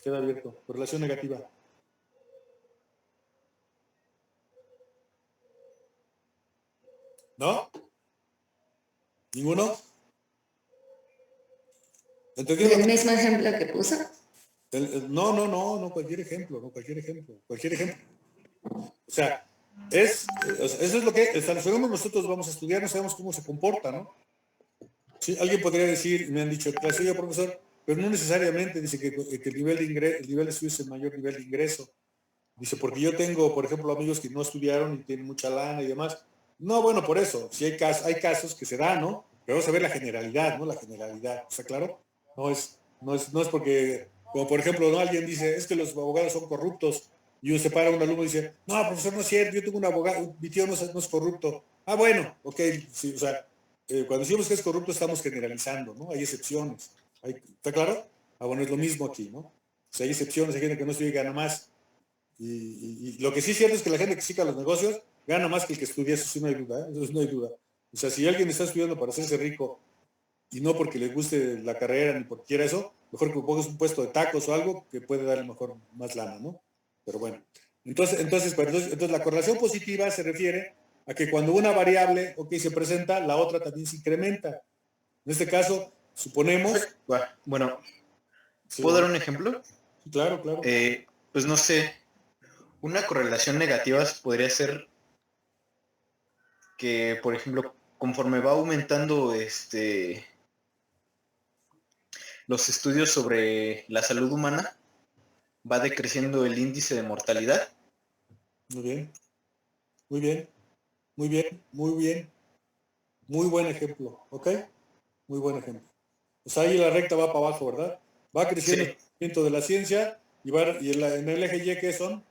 Queda abierto. Correlación negativa. ¿No? ¿Ninguno? ¿Entendido? ¿El mismo ejemplo que puso? No, cualquier ejemplo. O sea, eso es lo que, hasta los fenómenos nosotros vamos a estudiar, no sabemos cómo se comporta, ¿no? Sí, alguien podría decir, me han dicho, clase, yo profesor, pero no necesariamente dice que el nivel de estudio es el mayor nivel de ingreso. Dice, porque yo tengo, por ejemplo, amigos que no estudiaron y tienen mucha lana y demás. No, bueno, por eso, sí hay casos que se dan, ¿no? Pero vamos a ver la generalidad, ¿no? La generalidad, ¿está claro? No es porque, como por ejemplo, ¿no? Alguien dice, es que los abogados son corruptos, y uno se para un alumno y dice, no, profesor, no es cierto, yo tengo un abogado, mi tío no es corrupto. Ah, bueno, ok, sí, o sea, cuando decimos que es corrupto estamos generalizando, ¿no? Hay excepciones. ¿Está claro? Ah, bueno, es lo mismo aquí, ¿no? O sea, hay excepciones, hay gente que no estudia y gana más. Y lo que sí es cierto es que la gente que siga los negocios gana más que el que estudia, eso sí no hay duda, eso no hay duda. O sea, si alguien está estudiando para hacerse rico y no porque le guste la carrera ni porque quiera eso, mejor que pongas un puesto de tacos o algo que puede darle mejor más lana, ¿no? Pero bueno. Entonces la correlación positiva se refiere a que cuando una variable se presenta, la otra también se incrementa. En este caso, suponemos... Bueno, ¿puedo dar un ejemplo? Claro. Pues no sé, una correlación negativa podría ser que, por ejemplo, conforme va aumentando los estudios sobre la salud humana, va decreciendo el índice de mortalidad. Muy buen ejemplo, ¿ok? Muy buen ejemplo. Pues ahí la recta va para abajo, ¿verdad? Va creciendo el crecimiento de la ciencia y en el eje Y, ¿qué son?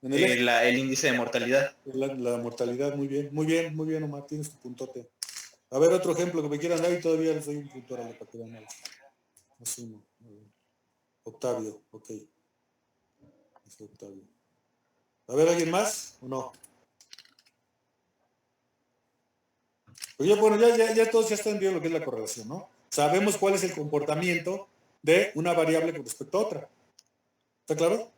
El índice de mortalidad. La mortalidad, muy bien, Omar, tienes tu puntote. A ver, otro ejemplo que me quieran dar y todavía les doy un punto a la para que vean. Octavio, ok. Es Octavio. A ver, ¿alguien más o no? Pues ya todos ya están viendo lo que es la correlación, ¿no? Sabemos cuál es el comportamiento de una variable con respecto a otra. ¿Está claro?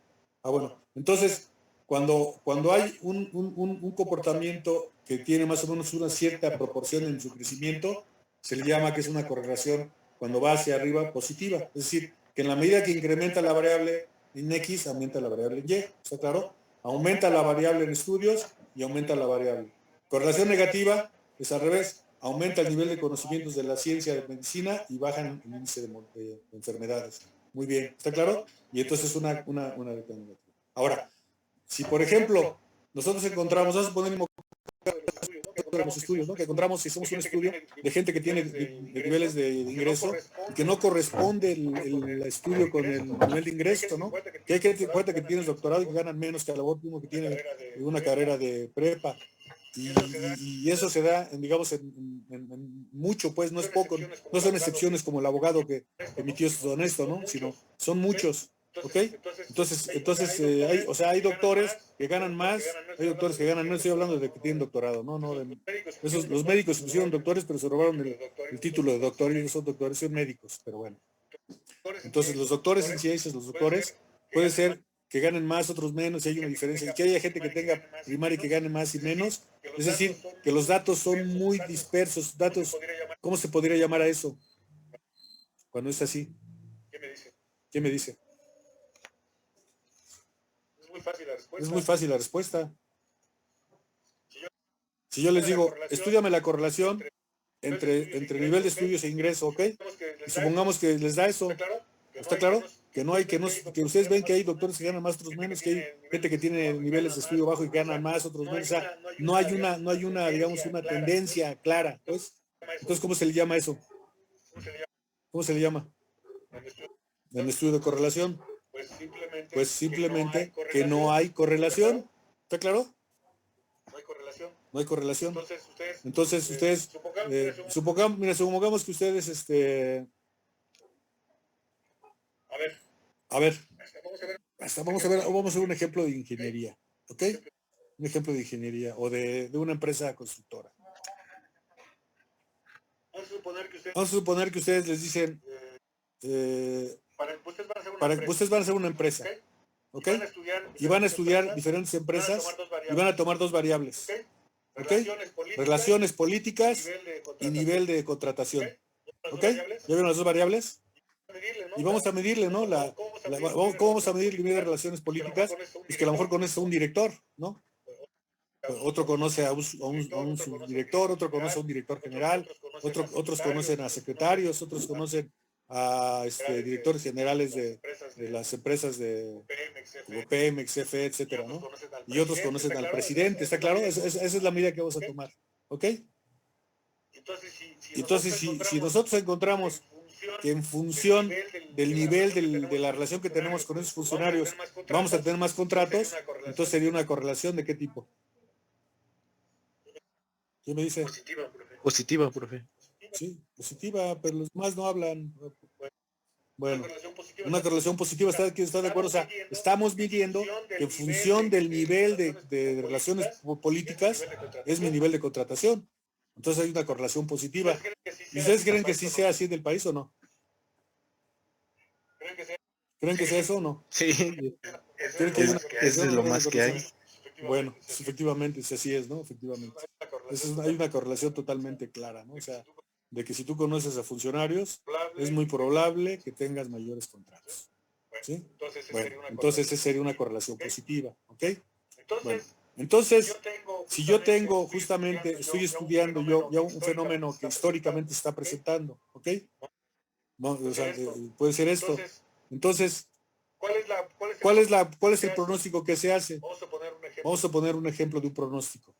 Ah, bueno. Entonces, cuando hay un comportamiento que tiene más o menos una cierta proporción en su crecimiento, se le llama que es una correlación cuando va hacia arriba positiva. Es decir, que en la medida que incrementa la variable en X, aumenta la variable en Y. ¿Está claro? Aumenta la variable en estudios y aumenta la variable. Correlación negativa es al revés. Aumenta el nivel de conocimientos de la ciencia de medicina y baja el índice de enfermedades. Muy bien. ¿Está claro? Y entonces una determinación. Ahora, si por ejemplo nosotros encontramos, vamos a poner los estudios, ¿no? Que encontramos, si hacemos un estudio de gente que tiene de niveles de ingreso y que no corresponde el estudio con el nivel de ingreso, ¿no? Que hay que cuenta que tienes doctorado y que ganan menos que a lo uno que tiene una carrera de prepa. Y eso se da, digamos, en mucho, pues no es poco, no son excepciones como el abogado que emitió esto honesto, ¿no? Sino son muchos, ¿ok? Entonces hay doctores que ganan más, hay doctores que ganan, no estoy hablando de que tienen doctorado, los médicos se pusieron doctores, pero se robaron el título de doctor y no son doctores, son médicos, pero bueno. Entonces los doctores en ciencias, puede ser que ganen más, otros menos, y hay una diferencia, y que haya gente que tenga primaria y que gane más y menos, es decir, que los datos son muy dispersos, ¿cómo se podría llamar a eso? Cuando es así. ¿Qué me dice? Es muy fácil la respuesta. Si yo les digo, estúdiame la correlación entre nivel de estudios e ingreso, ¿ok? Y supongamos que les da eso. ¿Está claro? Que ustedes ven que hay doctores que ganan más, otros menos, que hay gente que tiene niveles de estudio bajo y gana más, otros menos. O sea, no hay una, digamos, una tendencia clara, pues. Entonces, ¿cómo se le llama eso? ¿Cómo se le llama? En el estudio de correlación. Pues simplemente que no hay correlación. ¿Está claro? No hay correlación. Entonces ustedes, supongamos que ustedes, a ver, vamos a hacer un ejemplo de ingeniería, ¿ok? Un ejemplo de ingeniería o de una empresa constructora. Vamos a suponer que ustedes les dicen, ustedes van a hacer una empresa, ¿ok? Y van a estudiar diferentes empresas y van a tomar dos variables, ¿ok? Relaciones políticas y nivel de contratación, ¿ok? ¿Ya vieron las dos variables? Y vamos a medirle, ¿no? ¿Cómo vamos a medir el nivel de relaciones políticas? Es que a lo mejor conoce a un director, ¿no? Otro conoce a un subdirector, otro conoce a un director general, otros conocen a secretarios, otros conocen a directores generales de las empresas como Pemex, CFE, etcétera, ¿no? Y otros conocen al presidente, ¿está claro? Esa es la medida que vamos a tomar, ¿ok? Entonces, si nosotros encontramos que en función del nivel de la relación que tenemos con esos funcionarios vamos a tener más contratos, entonces sería una correlación ¿de qué tipo? ¿Qué me dice? Positiva, profe. Sí, positiva, pero los demás no hablan. Bueno, una correlación positiva, ¿está de acuerdo? O sea, estamos midiendo que en función del nivel de relaciones políticas es mi nivel de contratación. Entonces hay una correlación positiva. ¿Y ustedes creen que sí sea así en el país o no? ¿Creen que sea eso o no? Sí, eso es lo más que hay. Bueno, pues efectivamente, si así es, ¿no? Efectivamente. Hay una correlación totalmente clara, ¿no? O sea, de que si tú conoces a funcionarios, es muy probable que tengas mayores contratos. ¿Sí? Bueno, entonces esa sería una correlación positiva, ¿ok? Bueno, entonces, si yo tengo justamente, estoy estudiando yo ya un fenómeno que históricamente se está presentando, ¿ok? O sea, puede ser esto. Entonces, ¿cuál es el pronóstico que se hace? Vamos a poner un ejemplo de un pronóstico.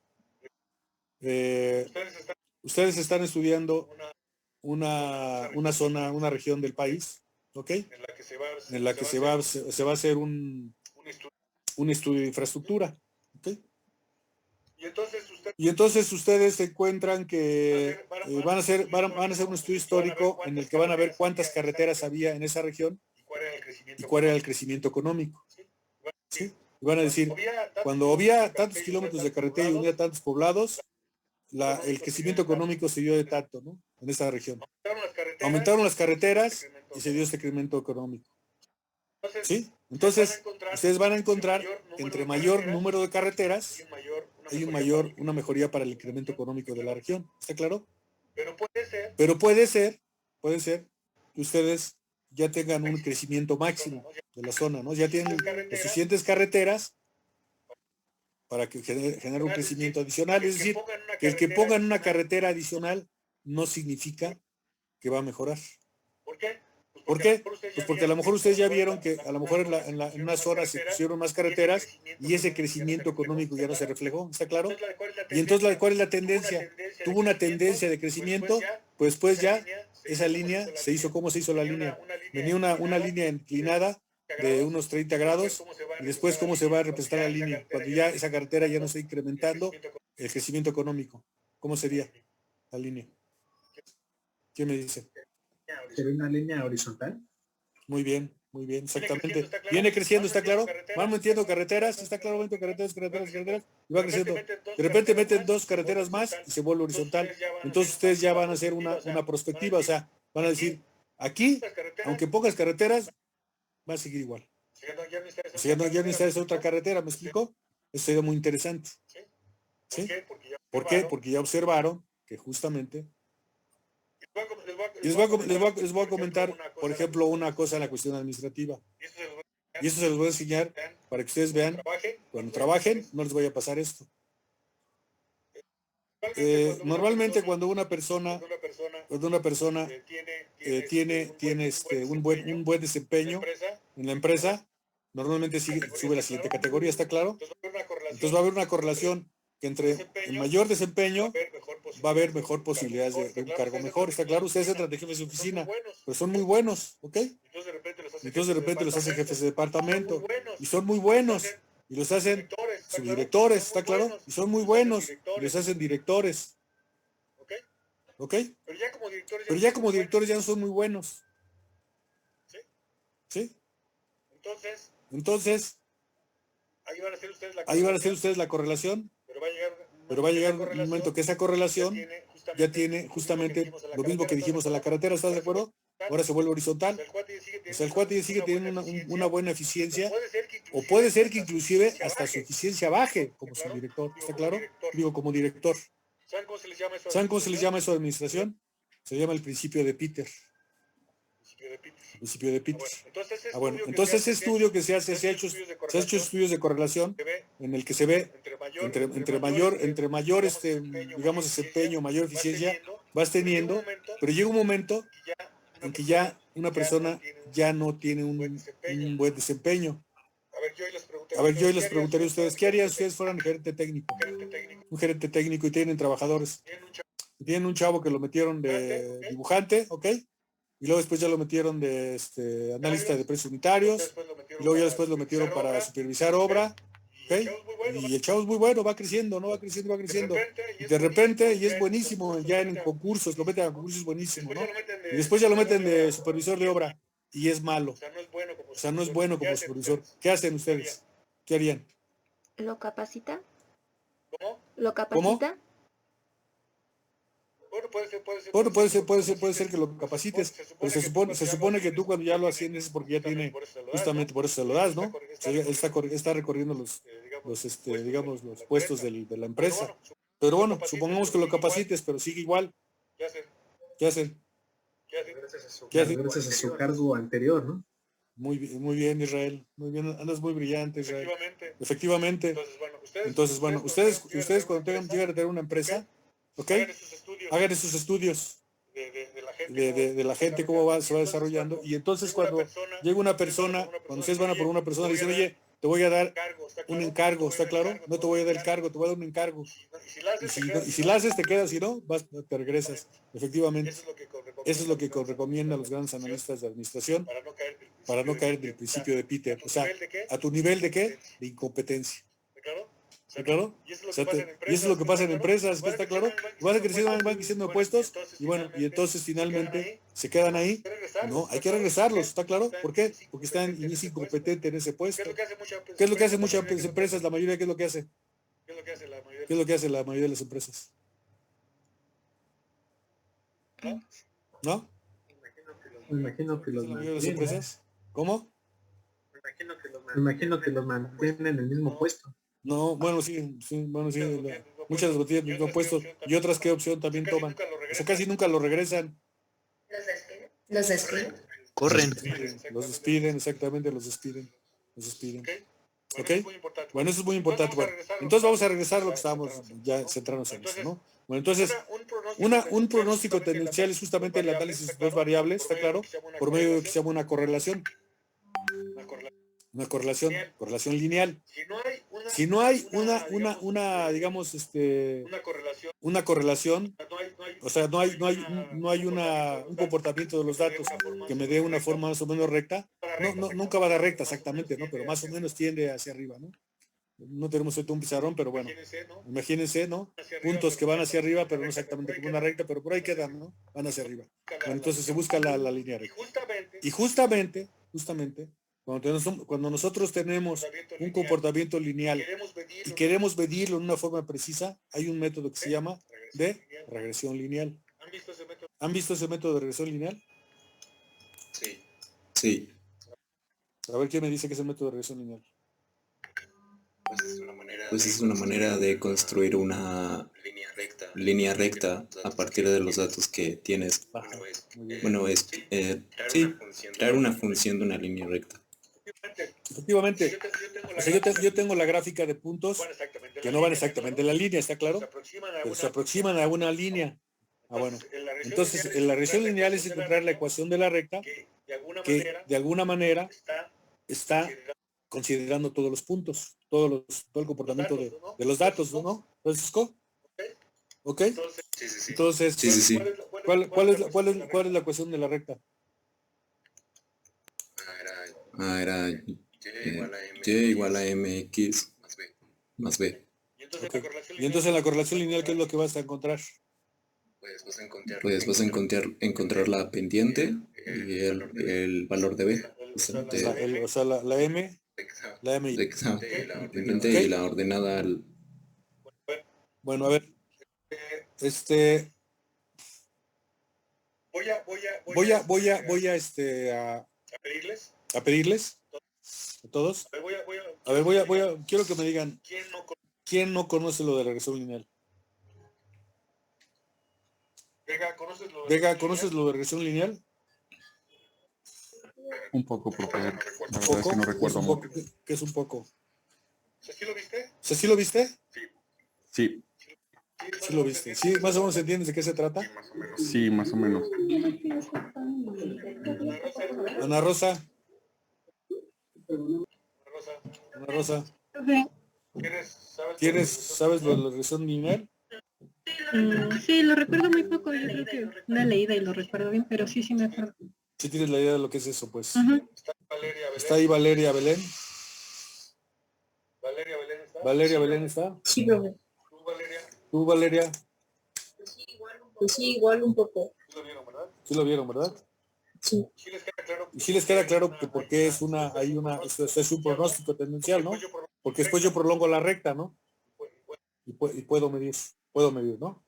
Ustedes están estudiando una zona, una región del país, ¿ok? En la que se va a hacer un estudio de infraestructura, ¿ok? Y entonces ustedes se encuentran que van a hacer un estudio histórico en el que van a ver cuántas carreteras había en esa región y cuál era el crecimiento económico. ¿Sí? Y van a decir, cuando había tantos kilómetros de carretera y había tantos poblados, el crecimiento económico se dio de tanto, ¿no? En esa región. Aumentaron las carreteras y se dio este crecimiento económico. ¿Sí? Entonces, ustedes van a encontrar que entre mayor número de carreteras hay una mejoría para el incremento económico de la región. ¿Está claro? Pero puede ser que ustedes ya tengan un crecimiento máximo de la zona, ¿no? Ya tienen las suficientes carreteras para que genere un crecimiento adicional. Es decir, que el que pongan una carretera adicional no significa que va a mejorar. ¿Por qué? Pues porque a lo mejor ustedes ya vieron que a lo mejor en una zona se pusieron más carreteras y ese crecimiento económico ya no se reflejó, ¿está claro? Y entonces, ¿cuál es la tendencia? Tuvo una tendencia de crecimiento, pues después ya esa línea se hizo. ¿Cómo se hizo la línea? Venía una línea inclinada de unos 30 grados y después cómo se va a representar la línea cuando ya esa carretera ya no está incrementando el crecimiento económico. ¿Cómo sería la línea? ¿Qué me dice? ¿Sería una línea horizontal? Muy bien, exactamente. Viene creciendo, ¿está claro? Van metiendo carreteras, está claro, metiendo carreteras, y va creciendo. De repente meten dos carreteras más y se vuelve horizontal. Entonces ustedes ya van a hacer una perspectiva, o sea, van a decir, aquí, aunque pocas carreteras, va a seguir igual. O sea, ya no necesitas otra carretera, ¿me explico? Eso sería muy interesante. ¿Sí? ¿Por qué? Porque ya observaron que justamente... Les voy a comentar, por ejemplo, una cosa en la cuestión administrativa. Y esto se los voy a enseñar para que ustedes vean, cuando trabajen, no les vaya a pasar esto. Normalmente cuando una persona tiene un buen desempeño en la empresa, normalmente sube la siguiente categoría, ¿está claro? Entonces va a haber una correlación que entre el mayor desempeño va a haber mejor posibilidades de un cargo mejor. ¿Está claro? Ustedes entran de jefes de oficina, pero son muy buenos, ¿ok? Entonces de repente los hacen jefes de departamento y son muy buenos y los hacen subdirectores, ¿está claro? Y son muy buenos, y les hacen directores. ¿Ok? Pero ya como directores ya no son muy buenos. ¿Sí? Entonces, ahí van a hacer ustedes la correlación, pero va a llegar un momento que esa correlación ya tiene justamente lo mismo que dijimos a la carretera, ¿estás de acuerdo? Ahora se vuelve horizontal. O sea, el cuate sigue teniendo una buena eficiencia, o puede ser que inclusive hasta su eficiencia baje como subdirector, ¿está claro? Digo, como director. ¿Saben cómo se les llama eso de administración? Se llama el principio de Peter. Principio de Peter. Bueno, entonces ese estudio que se hace, se ha hecho estudios de correlación en el que se ve entre mayor digamos, desempeño, mayor eficiencia vas teniendo, pero llega un momento en que ya una persona ya no tiene un buen desempeño. A ver, yo les preguntaría a ustedes, ¿qué harían si ustedes fueran gerente técnico? Un gerente técnico y tienen trabajadores. Tienen un chavo que lo metieron de dibujante, ¿ok? Y luego después ya lo metieron de analista de precios unitarios, y luego ya después lo metieron para supervisar obra, ¿ok? Y el chavo es muy bueno, va creciendo, ¿no? Va creciendo. Y de repente, y es buenísimo, ya en concursos, lo meten a concursos buenísimo, ¿no? Y después ya lo meten de supervisor de obra, y es malo. O sea, no es bueno como supervisor. ¿Qué hacen ustedes? ¿Qué harían? ¿Lo capacita? ¿Lo capacita? ¿Cómo? Bueno, puede ser que lo capacites, pero se supone que tú cuando ya lo asciendes es porque ya tiene, justamente por eso se lo das, ¿no? O sea, está recorriendo digamos, los puestos de la empresa. Pero bueno, supongamos que lo capacites, pero sigue igual. ¿Qué hacen? Gracias a su cargo anterior, ¿no? Muy bien, Israel. Muy bien, andas muy brillante, Israel. Efectivamente. Entonces, bueno, ustedes cuando llegan a tener una empresa, ¿ok? Hagan esos estudios de la gente, cómo se va desarrollando. Y entonces cuando llega una persona, cuando ustedes van a por una persona, le dicen, oye, te voy a dar un encargo, ¿está claro? No te voy a dar el cargo, te voy a dar un encargo. Y si la haces, te quedas, si no, te regresas. Efectivamente. Eso es lo que recomienda a los grandes analistas de administración para no caer del principio de Peter. O sea, ¿a tu nivel de qué? De incompetencia. ¿Está claro? Y eso es lo que pasa en empresas, ¿está claro? Van creciendo puestos y bueno, y entonces finalmente se quedan ahí. No, hay que regresarlos, ¿está claro? ¿Por qué? Porque están incompetentes en ese puesto. ¿Qué es lo que hace muchas empresas? La mayoría, ¿qué es lo que hace? ¿Qué es lo que hace la mayoría de las empresas? ¿No? Me imagino que los ¿La mayoría de las empresas? ¿Cómo? Me imagino que los mantienen en el mismo puesto. No, bueno, sí, muchas los tienen no puestos y otras qué opción también toman. O sea, casi nunca lo regresan. ¿Los despiden? Corren. Los despiden, exactamente, los despiden. ¿Ok? Bueno, eso es muy importante. Bueno, entonces vamos a regresar a lo que estábamos ya centrarnos en eso, ¿no? Bueno, entonces, un pronóstico tendencial es justamente el análisis de dos variables, ¿está claro? Por medio de lo que se llama una correlación. Una correlación lineal. Si no hay una digamos, una correlación, o sea, no hay un comportamiento de los datos que me dé una forma más o menos recta, nunca va a dar recta exactamente, ¿no? Pero más o menos tiende hacia arriba, ¿no? No tenemos un pizarrón, pero bueno, imagínense, ¿no? Puntos que van hacia arriba, pero no exactamente como una recta, pero por ahí quedan, ¿no? Van hacia arriba. Bueno, entonces se busca la línea recta. Y justamente, cuando nosotros tenemos un comportamiento lineal y queremos medirlo en una forma precisa, hay un método que se llama de regresión lineal. ¿Han visto ese método de regresión lineal? Sí. A ver, ¿quién me dice que es el método de regresión lineal? Pues es una manera de construir una línea recta a partir de los datos que tienes. Bueno, crear una función de una línea recta. Efectivamente, o sea, yo tengo la gráfica de puntos que no van exactamente en la línea, ¿está claro? Pero se aproximan a una línea. Bueno, entonces la regresión lineal es encontrar la ecuación de la recta que de alguna manera está considerando todos los puntos, todo el comportamiento de los datos, ¿no? ¿Francisco? ¿Ok? Entonces, sí. ¿cuál es la ecuación de la recta? Era y igual a mx más B. Y entonces en la correlación lineal, ¿qué es lo que vas a encontrar? Pues vas a encontrar la pendiente y el valor de B. O sea, O sea, la M. La M y la pendiente y la ordenada. Bueno, a ver. Voy a pedirles a todos. A ver, quiero que me digan quién no conoce lo de la regresión lineal. Vega, ¿conoces lo de regresión lineal? Un poco, profe. La verdad es que no recuerdo mucho. ¿Qué es un poco? ¿Sí lo viste? Sí. Sí lo viste. ¿Sí más o menos entiendes de qué se trata? Sí, más o menos. Ana Rosa. Ana Rosa. ¿Sabes lo de la regresión lineal? Sí, lo recuerdo muy poco. Yo creo que una leída y lo recuerdo bien, pero sí me acuerdo. Sí tienes la idea de lo que es eso, pues. Uh-huh. ¿Está ahí Valeria Belén? ¿Valeria Belén está? Sí, profe. ¿Tú, Valeria? Pues sí, igual un poco. Sí lo vieron, ¿verdad? Sí. Y sí les queda claro que porque es es un pronóstico tendencial, ¿no? Porque después yo prolongo la recta, ¿no? Y puedo medir, ¿no?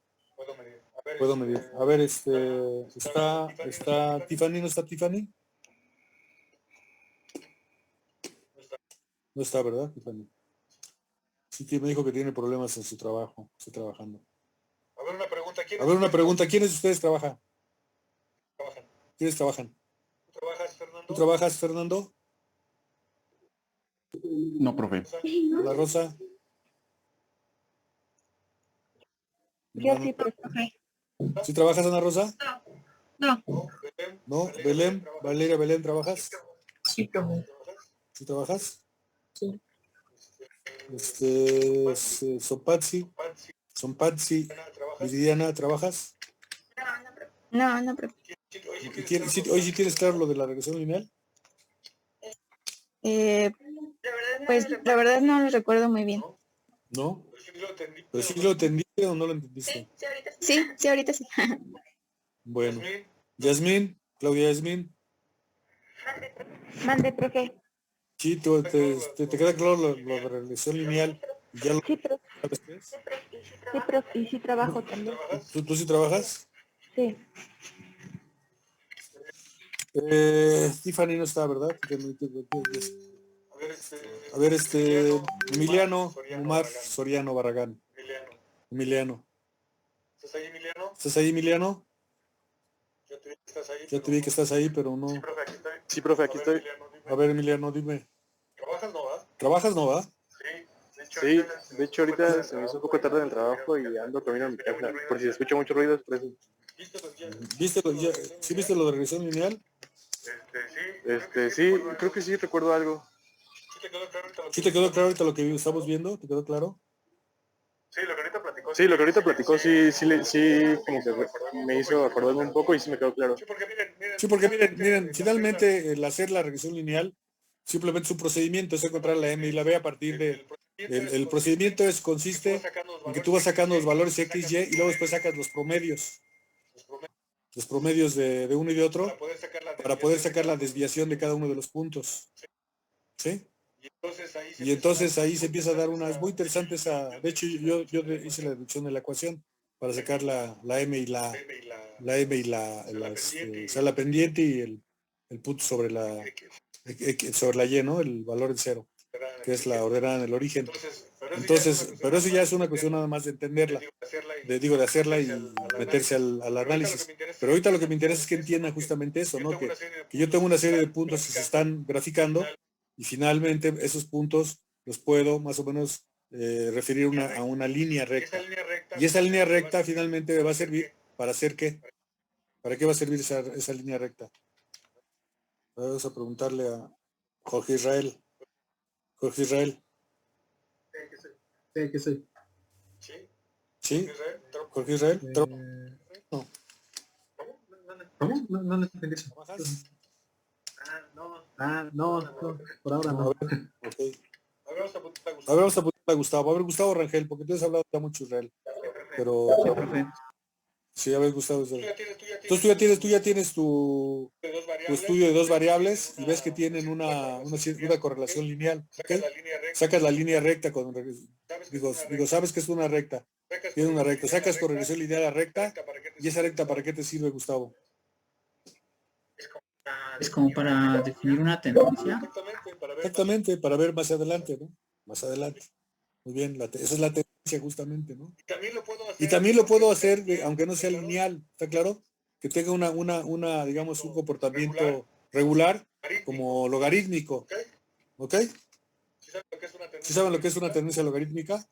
Puedo medir. A ver, está Tiffany, ¿no está Tiffany? No está, ¿verdad, Tiffany? Sí, me dijo que tiene problemas en su trabajo, está trabajando. A ver, una pregunta. ¿Quiénes de ustedes trabajan? ¿Quiénes trabajan? ¿Tú trabajas, Fernando? No, profe. ¿La Rosa? Yo sí, profe. ¿Sí trabajas, Ana Rosa? No. ¿No? ¿Belén? ¿Valeria Belén trabajas? Sí, profe. ¿Sí trabajas? Sí. Sonpatsi, Viridiana, ¿trabajas? No, profe. ¿Hoy sí tienes claro lo de la regresión lineal? Pues la verdad no lo recuerdo muy bien. ¿No? ¿Pero sí lo entendiste o no lo entendiste? Sí, ahorita sí. Bueno. Yasmín, Claudia Yasmín. Mande, profe. Sí, te queda claro lo de la regresión lineal. ¿Ya lo Sí, profe. sabes qué es? Sí, profe. Y sí trabajo también. ¿Tú sí trabajas? Sí. Tiffany no está, ¿verdad? A ver, Emiliano, Omar Soriano Barragán. Emiliano. ¿Estás ahí, Emiliano? Ya te vi que estás ahí, pero no. Sí, profe, aquí estoy. A ver, Emiliano, dime. ¿Trabajas, no va? Sí, de hecho ahorita se me hizo un poco tarde en el trabajo y ando camino a mi casa. Por si se escucha mucho ruido, es por eso. ¿Sí viste lo de regresión lineal? Sí, creo que sí, recuerdo algo. ¿Sí te quedó claro ahorita lo que estamos viendo? ¿Te quedó claro? Sí, lo que ahorita platicó, sí, como que me hizo acordarme un poco y sí me quedó claro. Sí, porque miren, finalmente el hacer la regresión lineal simplemente es un procedimiento, es encontrar la M y la B a partir de... El procedimiento consiste en que tú vas sacando los valores X, Y y luego después sacas los promedios. Los promedios de uno y de otro para poder sacar la desviación de cada uno de los puntos. ¿Sí? Y entonces ahí se empieza a dar unas muy interesantes. De hecho, yo hice la deducción de la ecuación para sacar la M y la pendiente y el punto sobre la Y, ¿no? El valor en cero, que es la ordenada en el origen. Entonces, pero eso ya es una cuestión nada más de entenderla, de hacerla y meterse al análisis. Pero ahorita lo que me interesa es que entiendan justamente eso, ¿no? Que yo tengo una serie de puntos que se están graficando y finalmente esos puntos los puedo más o menos referir a una línea recta. Y esa línea recta finalmente me va a servir para hacer ¿qué? ¿Para qué va a servir esa línea recta? Vamos a preguntarle a Jorge Israel. Jorge Israel. Sí, que soy. ¿Sí? Jorge Israel. No. ¿Cómo? No le entendí eso. No, por ahora no. A ver, vamos a apuntar Gustavo. A ver, Gustavo Rangel, porque tú has hablado ya mucho Israel. Pero sí, a ver, Gustavo. Entonces tú ya tienes tu estudio de dos variables y ves que tienen una correlación lineal. ¿Okay? Sacas la línea recta con digo, sabes que es una recta. Tiene una recta. Sacas correlación lineal a recta y esa recta ¿para qué te sirve, Gustavo? Es como para definir una tendencia. Exactamente, para ver más adelante, ¿no? Más adelante. Muy bien, esa es la tendencia justamente, ¿no? Y también lo puedo hacer, aunque no sea lineal, ¿está claro? Que tenga una digamos, un comportamiento regular como logarítmico. ¿Ok? ¿Sí saben lo que es una tendencia logarítmica?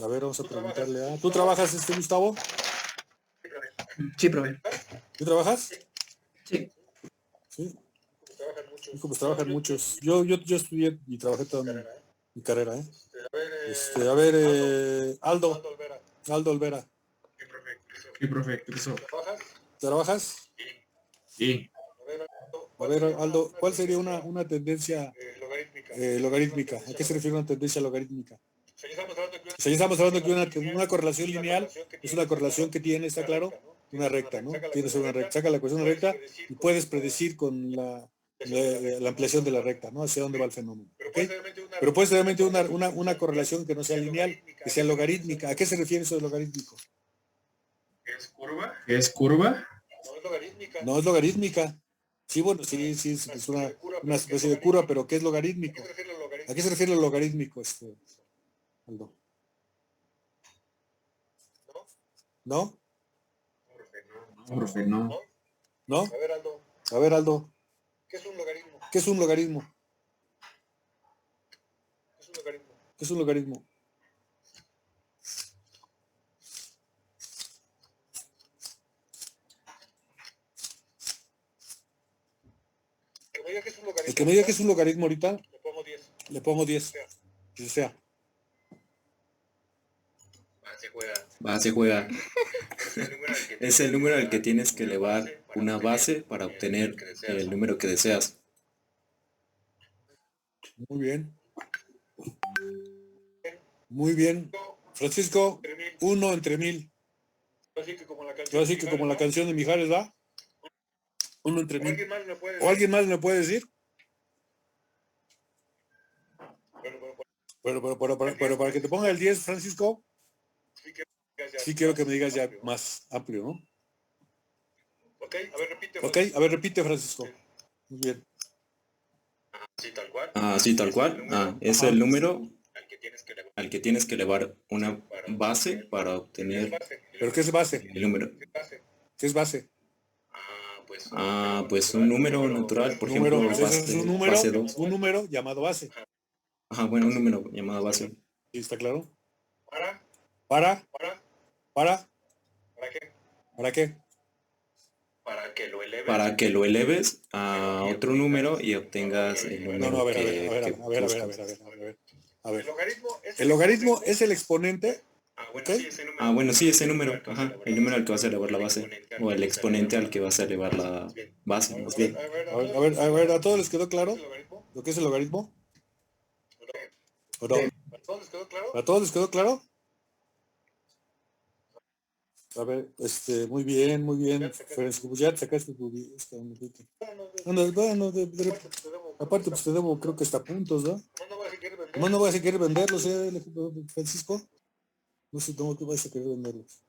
A ver, vamos a preguntarle a... ¿Tú trabajas, Gustavo? Sí, profe. ¿Tú trabajas? Sí. Sí. Pues trabajan muchos. Yo estudié y trabajé toda mi carrera, ¿eh? A ver, Aldo Olvera. Sí, profe. ¿Trabajas? Sí. A ver, Aldo, ¿cuál sería una tendencia logarítmica? ¿A qué se refiere una tendencia logarítmica? O sea, ya estamos hablando que una correlación lineal es una correlación que tiene, ¿está claro? Una recta, ¿no? Tienes una recta. Saca la ecuación recta y puedes predecir con la ampliación de la recta, ¿no? Hacia dónde va el fenómeno. ¿Okay? Pero puede ser realmente una correlación que no sea lineal, que sea logarítmica. ¿A qué se refiere eso de logarítmico? ¿Es curva? No es logarítmica. Sí, bueno, sí, es una especie de curva, pero ¿qué es logarítmico? ¿A qué se refiere lo logarítmico, Aldo? ¿No? No, profe, no. ¿No? A ver, Aldo. ¿Qué es un logaritmo? ¿Qué es un logaritmo? ¿Qué es un logaritmo? El que me diga que es un logaritmo ahorita, le pongo 10. Que sea. Se juega. Es el número al que tienes que elevar una base para obtener el número que deseas. Muy bien. Muy bien. Francisco, 1 entre 1000. Así que como la canción de Mijares, ¿va? 1 entre 1000. ¿O alguien más me puede decir? Pero para que te ponga el 10, Francisco, sí quiero que me digas ya más amplio, ¿no? Ok, a ver, repite, Francisco. Muy bien. Sí, tal cual. Es el número al que tienes que elevar una base para obtener... ¿Pero qué es base? El número. ¿Qué es base? Pues un número natural, por ejemplo, base 2. Un número llamado base. Ajá, bueno, un número llamado base. ¿Sí está claro? ¿Para qué? Para que lo eleves a otro número y obtengas el número a ver. El logaritmo es el exponente. Bueno, sí, ese número. Ajá, el número al que vas a elevar la base. O el exponente al que vas a elevar la base, más bien. A ver, ¿a todos les quedó claro lo que es el logaritmo? ¿O no? ¿A todos les quedó claro? A ver, muy bien. Francisco, ya te sacaste tu... Bueno, aparte, pues te debo, creo que hasta puntos, ¿no? No vas a querer venderlos, Francisco. No sé cómo que vas a querer venderlos.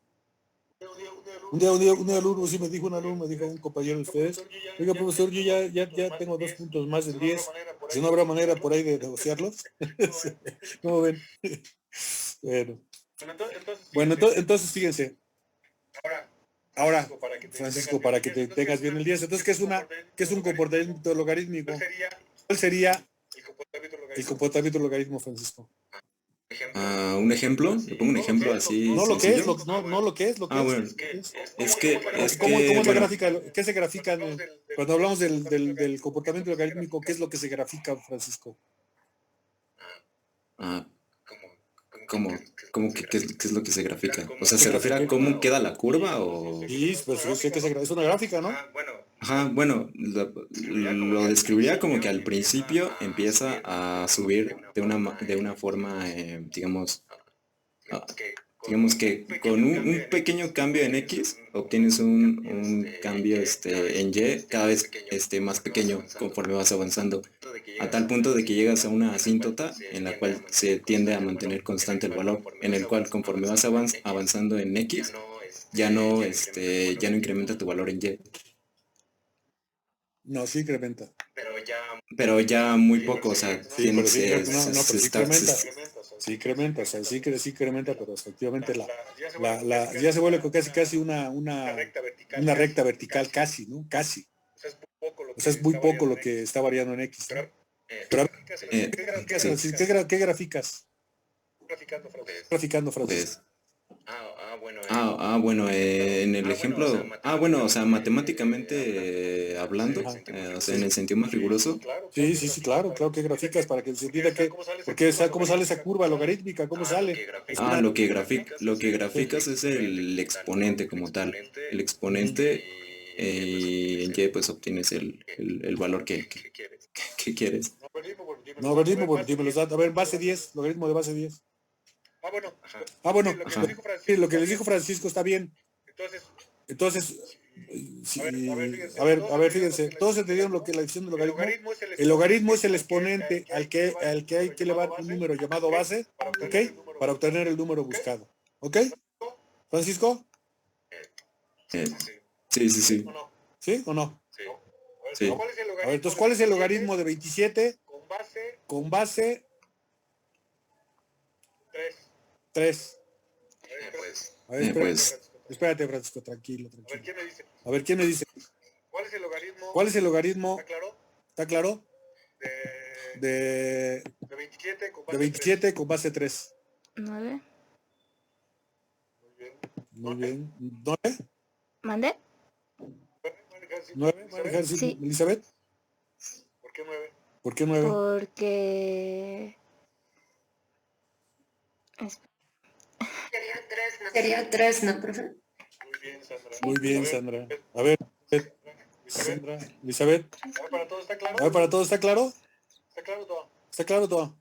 Un día alumno, sí me dijo un compañero de ustedes, oiga, profesor, yo ya tengo 2 puntos más del 10, si no habrá manera por ahí de negociarlos. ¿Cómo ven? Bueno, entonces fíjense. Ahora, Francisco, para que te tengas bien el 10, entonces, ¿qué es un comportamiento logarítmico? ¿Cuál sería el comportamiento logaritmo, Francisco? ¿Un ejemplo? ¿Le pongo un ejemplo así? No lo que es, bueno, es que... ¿Cómo es la gráfica? ¿Qué se grafica cuando hablamos del comportamiento logarítmico? ¿Qué es lo que se grafica, Francisco? ¿Qué es lo que se grafica? O sea, ¿se refiere a cómo queda la curva o...? Sí, pues yo sé que es una gráfica, ¿no? Ajá, bueno, lo describiría como que al principio empieza a subir de una forma, digamos que con un pequeño cambio en X obtienes un cambio en Y cada vez más pequeño conforme vas avanzando, a tal punto de que llegas a una asíntota en la cual se tiende a mantener constante el valor, en el cual conforme vas avanzando en X ya no incrementa tu valor en Y. No, sí incrementa. Pero ya muy poco, o sea, Sí, pero sí incrementa, o sea, sí incrementa, pero efectivamente ya se vuelve casi una recta vertical, casi, ¿no? Casi. O sea, es muy poco lo que está variando en X, ¿no? Pero ¿qué graficas? Graficando, Francisco. Bueno, en el ejemplo, bueno, o sea, matemáticamente hablando, o sea, en el sentido más riguroso. Sí, claro que graficas para que se entienda cómo sale esa curva logarítmica, cómo sale. Lo que graficas es el exponente como tal. El exponente en Y pues obtienes el valor que quieres. No, logaritmo por los datos. A ver, base 10, logaritmo de base 10. Bueno, lo que les dijo Francisco está bien. Entonces, a ver, fíjense, todos entendieron lo que es la definición del logaritmo. El logaritmo es el exponente al que hay que elevar un número llamado base, ¿ok? Para obtener el número buscado, ¿ok? ¿Francisco? Sí. ¿Sí o no? Sí. A ver, entonces, ¿cuál es el logaritmo de 27 con base 3? A ver, espérate, Francisco, tranquilo. A ver, ¿quién me dice? ¿Cuál es el logaritmo? ¿Está claro? De 27 con base 3. 9. Muy bien. ¿9? ¿Mandé? 9, sí. Elizabeth. ¿Por qué 9? Porque... Sería 3, ¿no, profe? Muy bien, Sandra. A ver, Sandra, Elizabeth. A ver, ¿para todos está claro? ¿Está claro? ¿Está claro todo?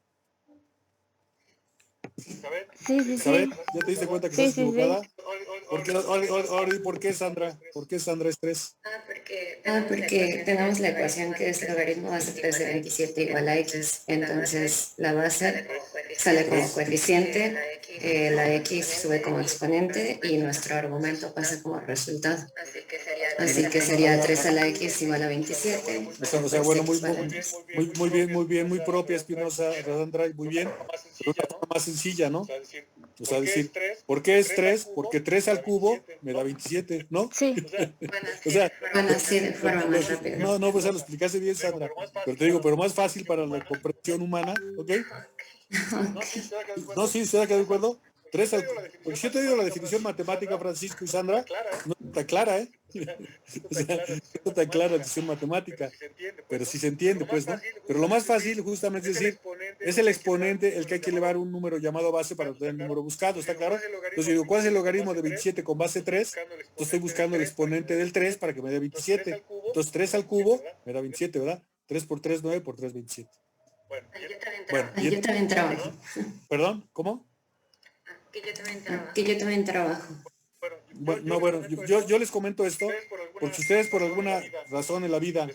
Sí. ¿Ya te diste cuenta que estás equivocada? ¿Por qué, Sandra? ¿Por qué Sandra es 3? Porque tenemos la ecuación que es logaritmo base 3 de 27 igual a x. Entonces la base sale como coeficiente, la x sube como exponente y nuestro argumento pasa como resultado. Así que sería 3 a la x igual a 27. O sea, bueno, muy bien, muy propia Espinosa, Sandra, muy bien. Pero una forma más sencilla, ¿no? O sea, decir, ¿por qué es 3? Porque 3 al cubo me da 27, ¿no? Sí. O sea, bueno, sí, de forma más rápida. No, pues lo explicaste bien, Sandra. Pero te digo, pero más fácil para la comprensión humana, ¿ok? No, sí, ¿se da de acuerdo? 3 al... Porque si yo te digo la definición matemática, Francisco y Sandra, no está clara, ¿eh? O sea, no está clara la definición matemática, pero sí se entiende, pues, ¿no? Pero lo más fácil, justamente, es decir, es el exponente el que hay que elevar un número llamado base para obtener el número buscado, ¿está claro? Entonces digo, ¿cuál es el logaritmo de 27 con base 3? Entonces estoy buscando el exponente del 3 para que me dé 27. Entonces 3 al cubo me da 27, ¿verdad? 3 por 3, 9, por 3, 27. Bueno, yo también trabajo. ¿Perdón? ¿Cómo? Que yo también trabajo. Bueno, yo les comento esto, porque si ustedes por alguna razón en la vida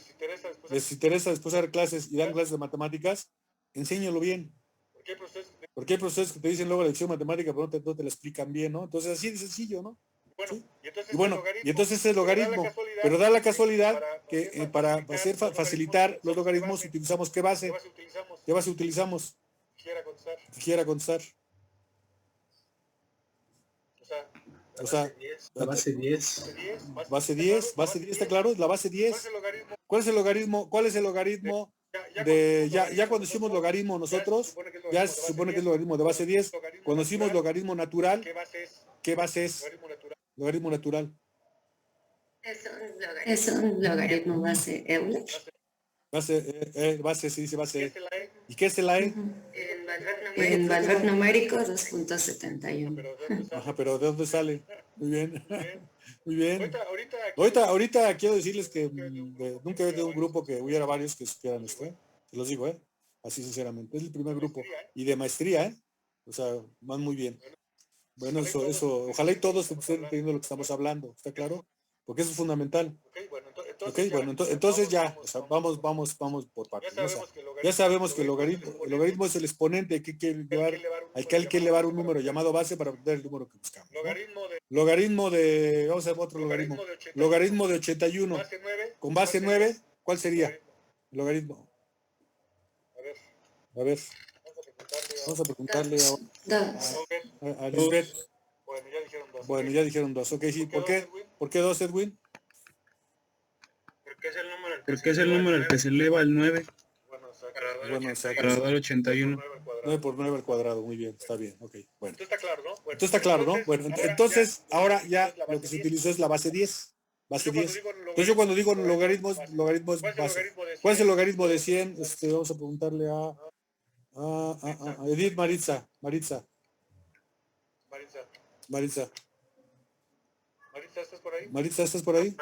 les interesa después dar clases y dan clases de matemáticas, enséñalo bien. Porque hay profesores que te dicen luego la lección matemática, pero no te la explican bien, ¿no? Entonces así de sencillo, ¿no? ¿Sí? Y entonces es logaritmo, pero da la casualidad que para facilitar los logaritmos utilizamos ¿qué base? ¿Qué base utilizamos? Quiera contestar. O sea, la base 10. Base 10, ¿está claro? La base 10. ¿Cuál es el logaritmo de ya cuando hicimos logaritmo nosotros? Ya se supone que es logaritmo de base 10. Cuando hicimos logaritmo natural, ¿qué base es? Logaritmo natural. Es un logaritmo base Euler. Base, se dice base. ¿Y qué es el AE? En valor numérico 2.71. Ajá, pero ¿de dónde sale? Muy bien. Muy bien. Ahorita quiero decirles que nunca he tenido un grupo que hubiera varios que supieran esto, ¿eh? Se los digo, así sinceramente. Es el primer grupo. Y de maestría, ¿eh? O sea, van muy bien. Bueno, eso, ojalá y todos estén entendiendo lo que estamos hablando, ¿está claro? Porque eso es fundamental. Ok, bueno, entonces ya, o sea, vamos por partes. Ya sabemos que el logaritmo es el exponente que hay que llevar, al que hay que elevar un número llamado base para obtener el número que buscamos, ¿no? Logaritmo de, vamos a ver otro logaritmo. Logaritmo de 81 con base 9, ¿cuál sería el logaritmo? A ver. Vamos a preguntarle a Lisbeth. Bueno, ya dijeron 2. Ok, sí. ¿Por qué 2, Edwin? Porque es el número al que se eleva el 9. Bueno, Para dar 81. 9 por 9 al cuadrado. Muy bien, está bien. Ok, bueno. Entonces está claro, ¿no? Bueno, entonces ahora ya lo que se utilizó es la base 10. Base 10. Entonces yo cuando digo logaritmo es base. ¿Cuál es el logaritmo de 100? Vamos a preguntarle a Edith Maritza. Maritza, ¿estás por ahí? Maritza, ¿estás por ahí?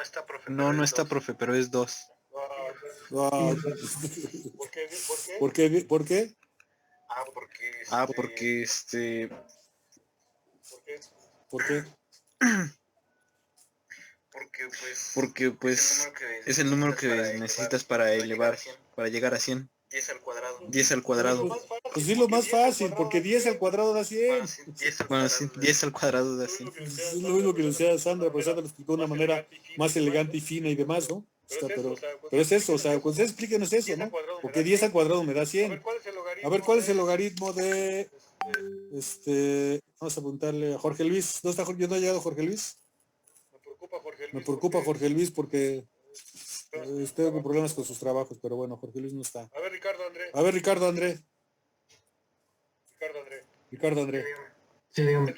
No está, profe, pero es 2. ¿Por qué? Porque ¿Por qué? Porque pues es el número que necesitas para llegar a 100. 10 al cuadrado. Pues sí, lo más fácil, porque 10 al cuadrado da 100. Bueno, sí, 10 al cuadrado da 100. Es lo mismo que decía Sandra, pero Sandra lo explicó de una manera más elegante y fina y demás, ¿no? Pero es eso, o sea, ustedes explíquenos eso, ¿no? Porque 10 al cuadrado me da 100. A ver, ¿cuál es el logaritmo de... vamos a apuntarle a Jorge Luis. ¿No está Jorge? ¿No ha llegado Jorge Luis? Me preocupa Jorge Luis porque tengo problemas con sus trabajos, pero bueno, Jorge Luis no está. A ver, Ricardo André. Sí, dígame.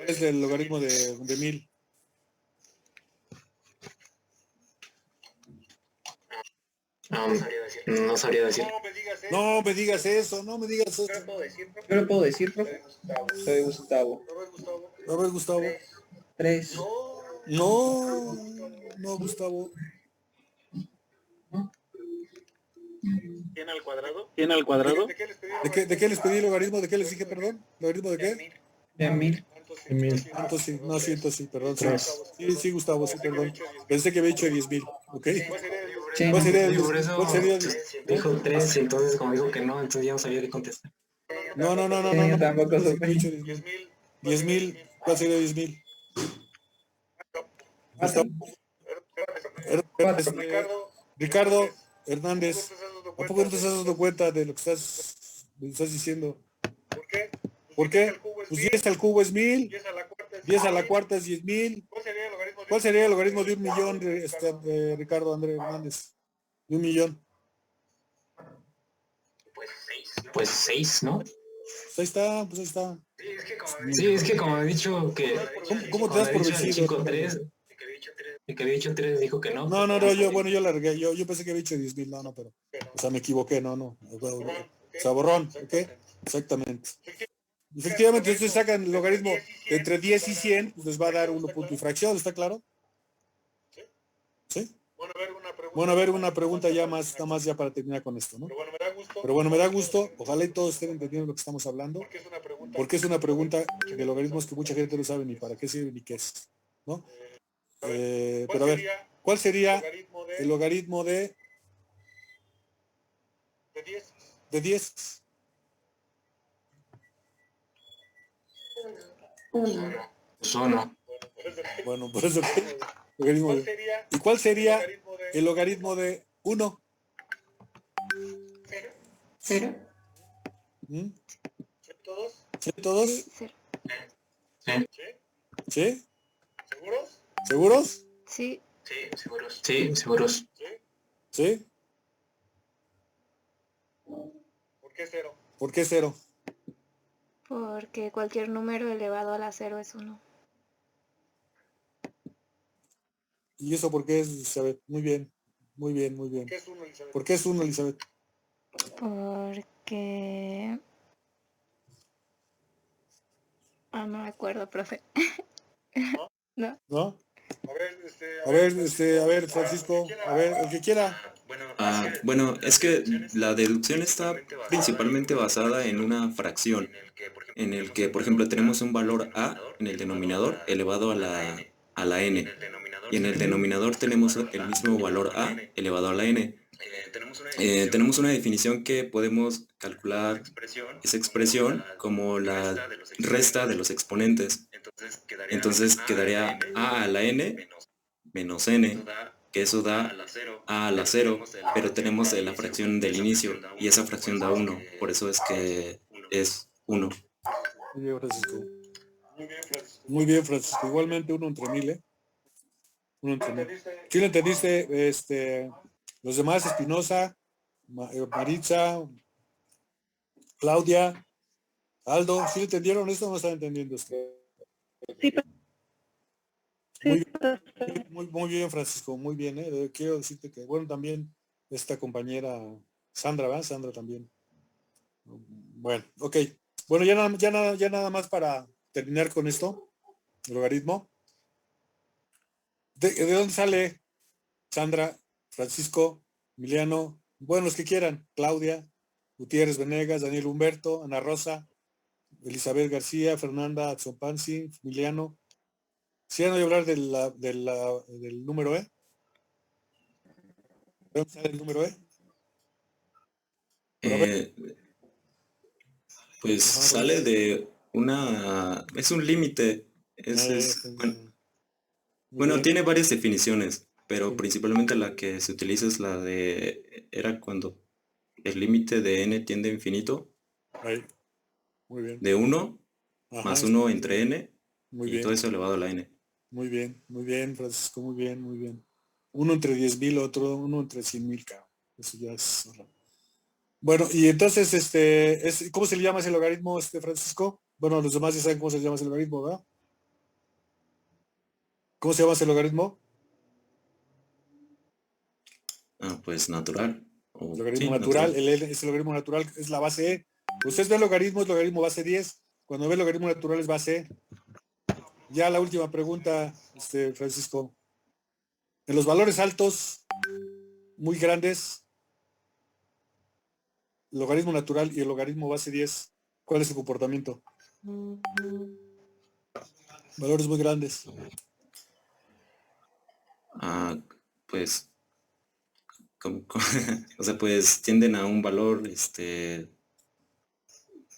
Es el logaritmo de 1000. No sabría decir. No me digas eso. Yo lo puedo decir, profe. Soy Gustavo. A ver, Gustavo. 3. No, Gustavo. ¿100 al cuadrado? ¿De qué les pedí el logaritmo? ¿De qué les dije, perdón? ¿Logaritmo de qué? De 1000. Entonces sí, perdón. Sí, Gustavo, sí, perdón. Pensé que había dicho 10,000, ¿ok? Sí, ¿Cuál sería por eso dijo 3, entonces como dijo que no, entonces ya no sabía qué contestar. No. Yo tampoco supe. 10,000, ¿cuál sería 10,000? Ricardo Hernández, ¿a poco no te estás dando cuenta de lo que estás diciendo? ¿Por qué? Pues 10 al cubo es 1000, 10 a la cuarta es 10,000. ¿Cuál sería el logaritmo de 1,000,000, de Ricardo Andrés Hernández? De 1,000,000. Pues 6, ¿no? Pues ahí está. Sí, es que como he dicho que... ¿Cómo te das por vencido? El que había dicho 3 dijo que no. No, yo la regué. Yo pensé que había dicho 10,000, no, pero. O sea, me equivoqué, no. O sea, borrón, ¿ok? Exactamente. Efectivamente, ustedes sacan el logaritmo de entre 10 y 100, pues les va a dar 1 punto y fracción, ¿está claro? ¿Sí? Bueno, a ver, una pregunta ya más, nada más ya para terminar con esto, ¿no? Pero bueno, me da gusto, ojalá y todos estén entendiendo lo que estamos hablando, porque es una pregunta de logaritmos que mucha gente no sabe ni para qué sirve ni qué es, ¿no? Pero a ver, ¿cuál sería el logaritmo de 10? 1. Bueno, por eso ¿y cuál sería el logaritmo de 1? 0. ¿Sí todos? ¿Sí? ¿Seguros? Sí. Sí, seguros. ¿Sí? ¿Por qué 0? Porque cualquier número elevado a la 0 es 1. ¿Y eso por qué es, Elizabeth? Muy bien. ¿Por qué es 1, Elizabeth? Porque... no me acuerdo, profe. ¿No? ¿No? A ver, Francisco, a ver, el que quiera. Bueno, es que la deducción está principalmente basada en una fracción, en el que, por ejemplo, tenemos un valor a en el denominador elevado a la n, y en el denominador tenemos el mismo valor a elevado a la n. Tenemos una definición que podemos calcular esa expresión como la resta de los exponentes. Entonces quedaría a a la n menos n, que eso da a la 0, pero tenemos la fracción del inicio y esa fracción da 1, por eso es que es 1. Muy bien, Francisco. Muy bien, Francisco. Igualmente 1 entre 1000, ¿eh? 1 entre 1000. ¿Sí lo entendiste? Los demás, Espinosa, Maritza, Claudia, Aldo, ¿sí lo entendieron? Esto no están entendiendo. Sí, Muy bien, Francisco, muy bien. Quiero decirte que, bueno, también esta compañera Sandra, ¿verdad? Sandra también. Bueno, ok. Bueno, ya nada más para terminar con esto, el logaritmo. ¿De dónde sale Sandra, Francisco, Emiliano? Bueno, los que quieran. Claudia, Gutiérrez Venegas, Daniel Humberto, Ana Rosa, Elizabeth García, Fernanda Zompansi, Emiliano. ¿Sí han oído hablar del número E? ¿De dónde sale el número E? Pues sale de es un límite. Bueno, tiene varias definiciones, pero principalmente la que se utiliza es la era cuando el límite de n tiende a infinito. Ahí. Muy bien. De 1 más 1 entre n, muy y bien. todo eso elevado a la n. Muy bien, Francisco, muy bien. 1 entre 10,000, otro 1 entre 100,000, cabrón. Eso ya es... Bueno, y entonces, ¿cómo se le llama ese logaritmo, Francisco? Bueno, los demás ya saben cómo se llama ese logaritmo, ¿verdad? ¿Cómo se llama ese logaritmo? Pues natural. Logaritmo natural, ese logaritmo natural es la base E. Ustedes ven logaritmo, es logaritmo base 10. Cuando ven logaritmo natural es base E. Ya la última pregunta, Francisco. En los valores altos, muy grandes, logaritmo natural y el logaritmo base 10, ¿cuál es su comportamiento? Valores muy grandes. Pues, o sea, pues tienden a un valor,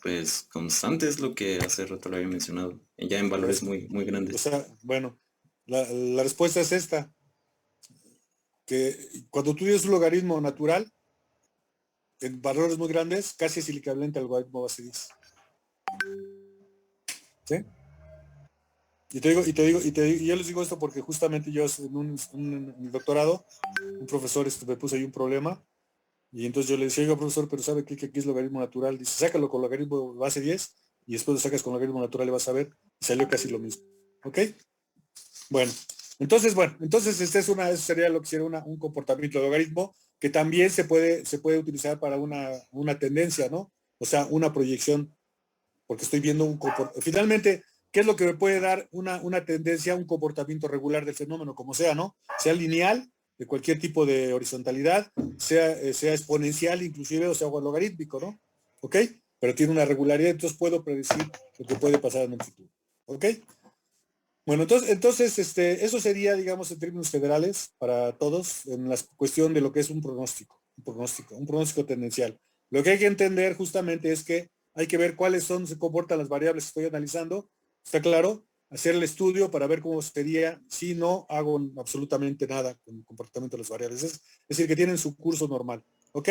pues constante, es lo que hace rato lo había mencionado, ya en valores muy grandes. O sea, bueno, la respuesta es esta, que cuando tú tienes un logaritmo natural, en valores muy grandes, casi es el equivalente al logaritmo base 10. ¿Sí? Y yo les digo esto porque justamente yo en un doctorado, un profesor me puso ahí un problema, y entonces yo le decía, oiga, profesor, pero ¿sabe qué? Que aquí es logaritmo natural. Dice, sácalo con logaritmo base 10, y después lo sacas con logaritmo natural y vas a ver, y salió casi lo mismo. ¿Ok? Bueno, entonces eso sería lo que sería un comportamiento de logaritmo, que también se puede utilizar para una tendencia, ¿no? O sea, una proyección, porque estoy viendo un comportamiento. Finalmente, ¿qué es lo que me puede dar una tendencia, un comportamiento regular del fenómeno, como sea, ¿no? Sea lineal, de cualquier tipo de horizontalidad, sea exponencial inclusive, o sea, logarítmico, ¿no? ¿Ok? Pero tiene una regularidad, entonces puedo predecir lo que puede pasar en el futuro. ¿Ok? Bueno, entonces eso sería, digamos, en términos generales para todos, en la cuestión de lo que es un pronóstico tendencial. Lo que hay que entender justamente es que hay que ver cuáles se comportan las variables que estoy analizando, ¿está claro? Hacer el estudio para ver cómo sería si no hago absolutamente nada con el comportamiento de las variables. Es decir, que tienen su curso normal. ¿Ok?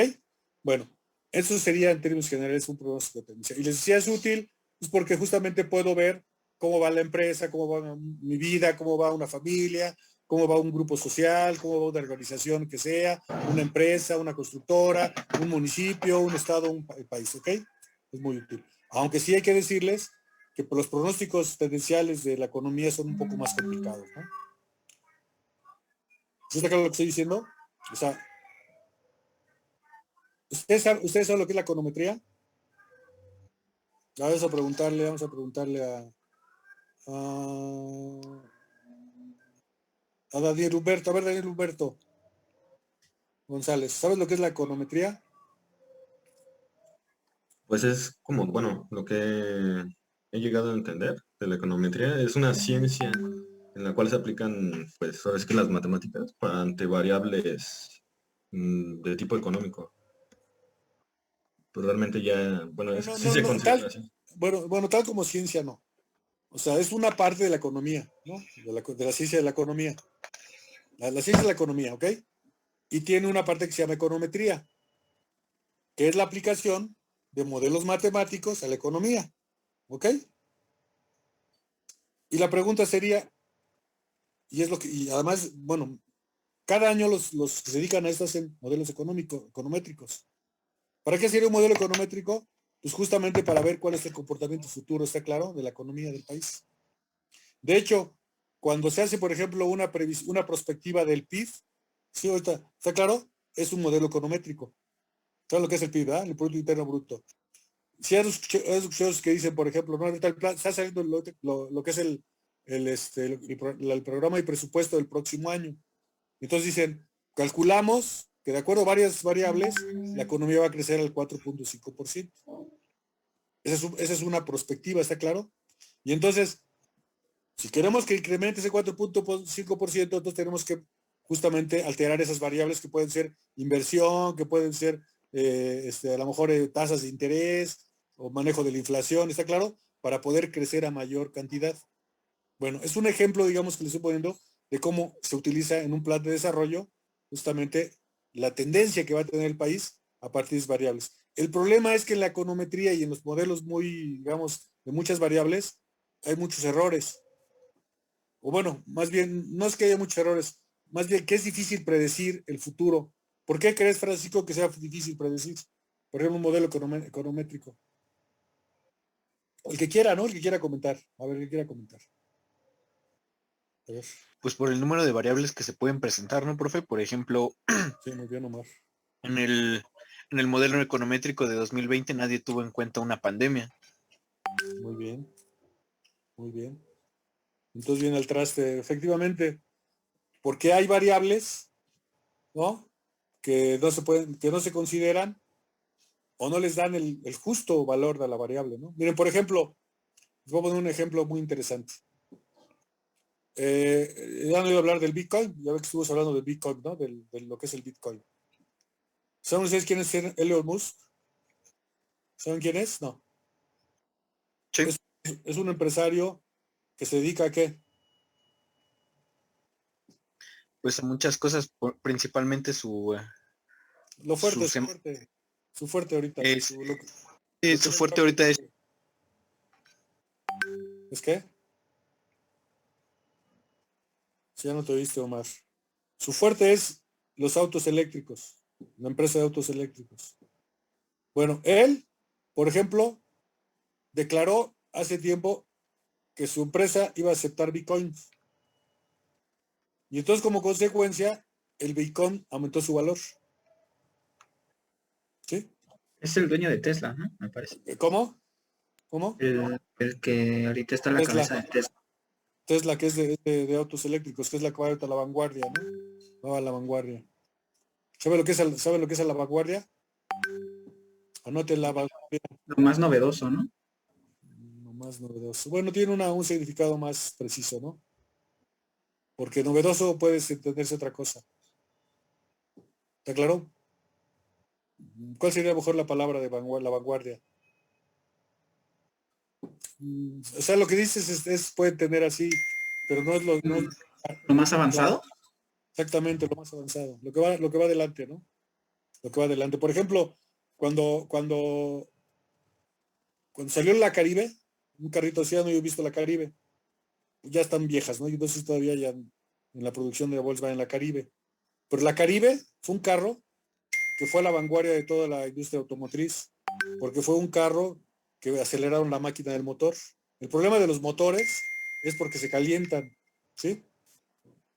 Bueno, eso sería en términos generales un pronóstico tendencial. Y les decía, es útil pues porque justamente puedo ver cómo va la empresa, cómo va mi vida, cómo va una familia, cómo va un grupo social, cómo va una organización que sea, una empresa, una constructora, un municipio, un estado, un país, ¿ok? Es muy útil. Aunque sí hay que decirles que los pronósticos tendenciales de la economía son un poco más complicados, ¿no? ¿Sí está claro lo que estoy diciendo? O sea, ¿Ustedes saben lo que es la econometría? Vamos a preguntarle a Daniel Humberto. A ver, Daniel Humberto González, ¿sabes lo que es la econometría? Pues es como, bueno, lo que he llegado a entender de la econometría es una ciencia en la cual se aplican, pues, ahora es que las matemáticas ante variables de tipo económico. Pero realmente ya, bueno, sí se considera así. Bueno, tal como ciencia no. O sea, es una parte de la economía, ¿no? De la ciencia de la economía. La ciencia de la economía, ¿ok? Y tiene una parte que se llama econometría, que es la aplicación de modelos matemáticos a la economía, ¿ok? Y la pregunta sería, y además, bueno, cada año los que se dedican a esto hacen modelos econométricos. ¿Para qué sería un modelo econométrico? Pues justamente para ver cuál es el comportamiento futuro, ¿está claro?, de la economía del país. De hecho, cuando se hace, por ejemplo, una prospectiva del PIB, ¿sí? Ahorita, ¿está claro? Es un modelo econométrico. ¿Sabes lo que es el PIB, ¿verdad? El Producto Interno Bruto. Si hay escuchados que dicen, por ejemplo, no, está saliendo lo que es el programa y presupuesto del próximo año. Entonces dicen, calculamos que de acuerdo a varias variables, la economía va a crecer al 4.5%. Esa es una prospectiva, ¿está claro? Y entonces, si queremos que incremente ese 4.5%, entonces tenemos que justamente alterar esas variables que pueden ser inversión, que pueden ser a lo mejor tasas de interés o manejo de la inflación, ¿está claro? Para poder crecer a mayor cantidad. Bueno, es un ejemplo, digamos, que le estoy poniendo de cómo se utiliza en un plan de desarrollo justamente la tendencia que va a tener el país a partir de esas variables. El problema es que en la econometría y en los modelos muy, digamos, de muchas variables, hay muchos errores. O bueno, más bien, no es que haya muchos errores, más bien que es difícil predecir el futuro. ¿Por qué crees, Francisco, que sea difícil predecir? Por ejemplo, un modelo econométrico. El que quiera, ¿no? El que quiera comentar. A ver, el que quiera comentar. A ver. Pues por el número de variables que se pueden presentar, ¿no, profe? Por ejemplo, sí, muy bien, Omar. En el modelo econométrico de 2020 nadie tuvo en cuenta una pandemia. Muy bien. Muy bien. Entonces viene el traste, efectivamente, porque hay variables, ¿no?, que no se consideran o no les dan el justo valor de la variable, ¿no? Miren, por ejemplo, les voy a poner un ejemplo muy interesante. Ya no iba a hablar del Bitcoin, ya ve que estuvimos hablando del Bitcoin, ¿no? De lo que es el Bitcoin. ¿Saben ustedes quién es Elon Musk? ¿Saben quién es? No. Sí. Es un empresario que se dedica a ¿qué? Pues a muchas cosas, principalmente su fuerte ahorita. Su fuerte ahorita es... ¿Es qué? Si ya no te oíste, Omar. Su fuerte es los autos eléctricos, la empresa de autos eléctricos. Bueno, él, por ejemplo, declaró hace tiempo que su empresa iba a aceptar bitcoins. Y entonces, como consecuencia, el Bitcoin aumentó su valor. ¿Sí? Es el dueño de Tesla, ¿no? Me parece. ¿Cómo? ¿Cómo? El que ahorita está en la cabeza de Tesla. Tesla, que es de autos eléctricos, que es la que va a la vanguardia, ¿no? Va a la vanguardia. ¿Sabe lo que es la vanguardia? Anote la vanguardia. Lo más novedoso, ¿no? Lo más novedoso. Bueno, tiene un significado más preciso, ¿no? Porque novedoso puede entenderse otra cosa. ¿Está claro? ¿Cuál sería mejor la palabra de la vanguardia? O sea, lo que dices puede entender así, pero no es lo más avanzado. Exactamente, lo más avanzado. Lo que va adelante, ¿no? Lo que va adelante. Por ejemplo, cuando salió la Caribe, un carrito océano, yo he visto la Caribe, ya están viejas, ¿no? Y entonces todavía ya en la producción de Volkswagen en la Caribe. Pero la Caribe fue un carro que fue a la vanguardia de toda la industria automotriz, porque fue un carro que aceleraron la máquina del motor. El problema de los motores es porque se calientan, ¿sí?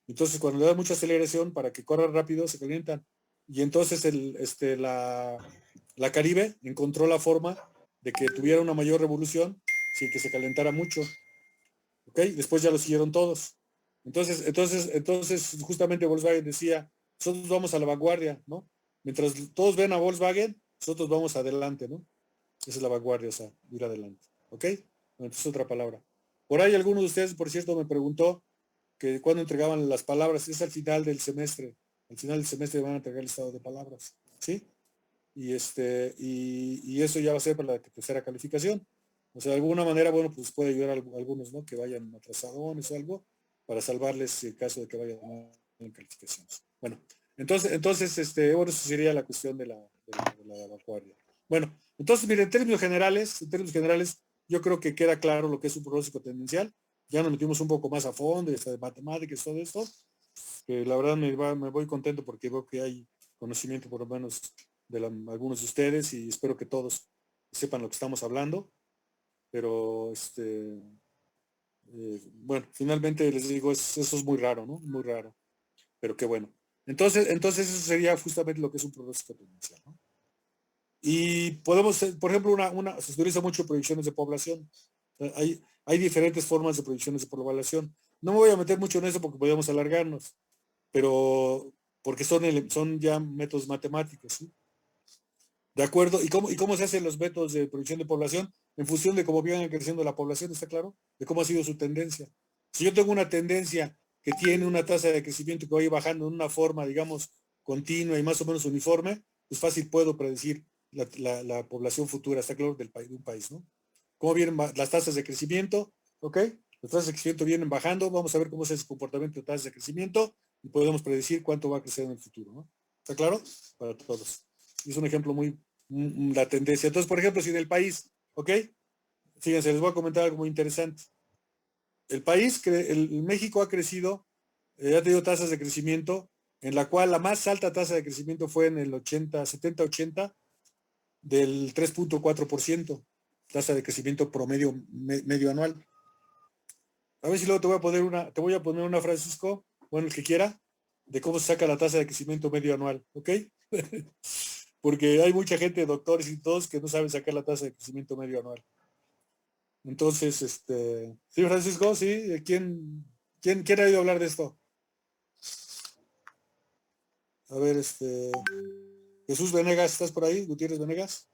Entonces cuando le dan mucha aceleración para que corran rápido, se calientan. Y entonces La Caribe encontró la forma de que tuviera una mayor revolución sin que se calentara mucho. ¿Ok? Después ya lo siguieron todos. Entonces, justamente Volkswagen decía, nosotros vamos a la vanguardia, ¿no? Mientras todos ven a Volkswagen, nosotros vamos adelante, ¿no? Esa es la vanguardia, o sea, ir adelante. ¿Ok? Bueno, entonces otra palabra. Por ahí alguno de ustedes, por cierto, me preguntó que cuando entregaban las palabras, es al final del semestre. Al final del semestre van a entregar el estado de palabras. ¿Sí? Y eso ya va a ser para la tercera calificación. O sea, de alguna manera, bueno, pues puede ayudar a algunos, ¿no? Que vayan atrasadones o algo, para salvarles el caso de que vayan en calificaciones. Bueno, entonces, bueno, eso sería la cuestión de la vanguardia. Bueno, entonces, miren, en términos generales, yo creo que queda claro lo que es un pronóstico tendencial. Ya nos metimos un poco más a fondo, de matemáticas, todo esto, que la verdad me voy contento porque veo que hay conocimiento por lo menos de algunos de ustedes y espero que todos sepan lo que estamos hablando. Pero, bueno, finalmente les digo, eso es muy raro, ¿no? Muy raro. Pero qué bueno. Entonces eso sería justamente lo que es un pronóstico tendencial, ¿no? Y podemos, por ejemplo, se utiliza mucho proyecciones de población. Hay diferentes formas de proyecciones de población. No me voy a meter mucho en eso porque podríamos alargarnos, pero porque son ya métodos matemáticos, ¿sí? ¿De acuerdo? ¿Y cómo se hacen los métodos de proyección de población? En función de cómo viene creciendo la población, ¿está claro? De cómo ha sido su tendencia. Si yo tengo una tendencia que tiene una tasa de crecimiento que va a ir bajando en una forma, digamos, continua y más o menos uniforme, pues fácil puedo predecir la población futura, está claro, de un país, ¿no? ¿Cómo vienen las tasas de crecimiento? ¿Ok? Las tasas de crecimiento vienen bajando, vamos a ver cómo es el comportamiento de tasas de crecimiento y podemos predecir cuánto va a crecer en el futuro, ¿no? ¿Está claro? Para todos. Es un ejemplo la tendencia. Entonces, por ejemplo, si en el país, ¿ok? Fíjense, les voy a comentar algo muy interesante. El país, México ha crecido, ha tenido tasas de crecimiento, en la cual la más alta tasa de crecimiento fue en el 70-80, del 3.4%, tasa de crecimiento promedio medio anual. A ver si luego te voy a poner una, Francisco, bueno, el que quiera, de cómo se saca la tasa de crecimiento medio anual, ¿ok? Porque hay mucha gente, doctores y todos, que no saben sacar la tasa de crecimiento medio anual. Entonces, ¿sí, Francisco? ¿Sí? ¿Quién ha oído hablar de esto? A ver, Jesús Venegas, ¿estás por ahí? Gutiérrez Venegas.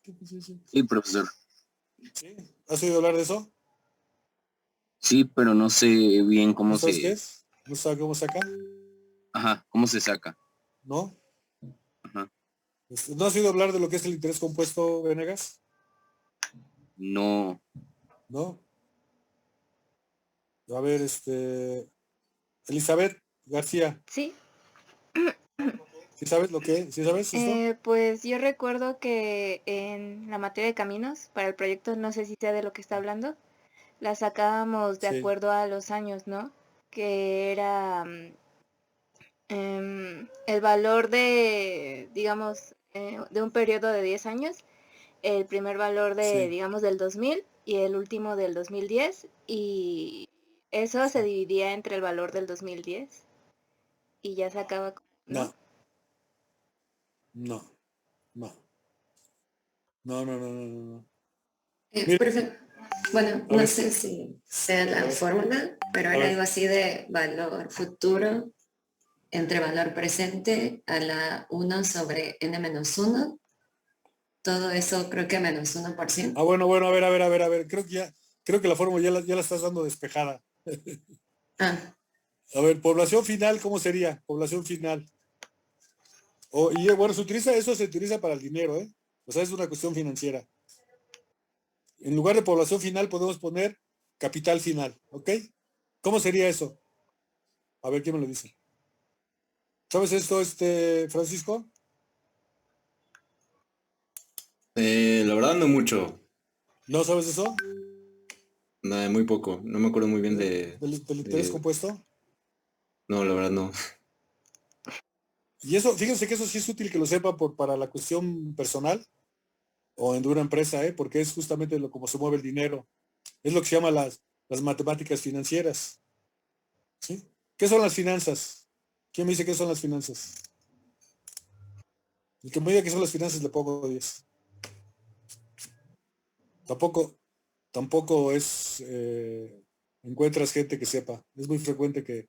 Sí, profesor. ¿Sí? ¿Has oído hablar de eso? Sí, pero no sé bien cómo ¿No sabes qué es? ¿No sabes cómo saca? Ajá, ¿cómo se saca? ¿No? Ajá. ¿No has oído hablar de lo que es el interés compuesto, Venegas? No. ¿No? A ver, Elizabeth García. Sí. ¿Sí sabes lo que es? ¿Sí sabes esto? Pues yo recuerdo que en la materia de caminos, para el proyecto, no sé si sea de lo que está hablando, la sacábamos de acuerdo a los años, ¿no? Que era el valor de, digamos, de un periodo de 10 años, el primer valor de, digamos, del 2000 y el último del 2010, y eso se dividía entre el valor del 2010 y ya se acaba. No. Bueno, no sé si sea la fórmula, pero era algo así de valor futuro entre valor presente a la 1 sobre n-1. Todo eso creo que menos 1%. Ah, bueno, a ver. Creo que la fórmula ya la estás dando despejada. A ver, población final, ¿cómo sería? Población final. Bueno, eso se utiliza para el dinero, ¿eh? O sea, es una cuestión financiera. En lugar de población final podemos poner capital final, ¿ok? ¿Cómo sería eso? A ver, ¿quién me lo dice? ¿Sabes esto, Francisco? La verdad no mucho. ¿No sabes eso? Nada, muy poco. No me acuerdo muy bien ¿Del interés compuesto? No, la verdad no. Y eso, fíjense que eso sí es útil que lo sepa para la cuestión personal o en una empresa, porque es justamente como se mueve el dinero. Es lo que se llama las matemáticas financieras. ¿Sí? ¿Qué son las finanzas? ¿Quién me dice qué son las finanzas? El que me diga que son las finanzas le pongo 10. Tampoco es encuentras gente que sepa. Es muy frecuente que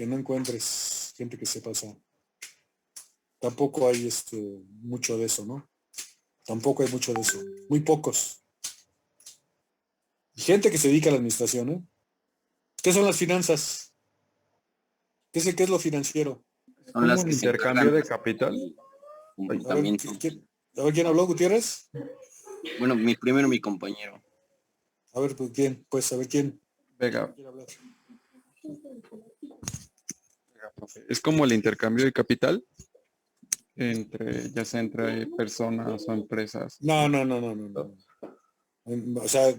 no encuentres gente que sepa, o sea, tampoco hay mucho de eso, ¿no? Tampoco hay mucho de eso. Muy pocos. Y gente que se dedica a la administración, ¿eh? ¿Qué son las finanzas? ¿Qué es lo financiero? Son las que intercambio de capital. A ver, ¿quién habló, Gutiérrez? Bueno, mi compañero. A ver, pues, ¿quién? Pues, a ver, ¿quién? Vega. Es como el intercambio de capital ya sea entre personas o empresas. No. O sea,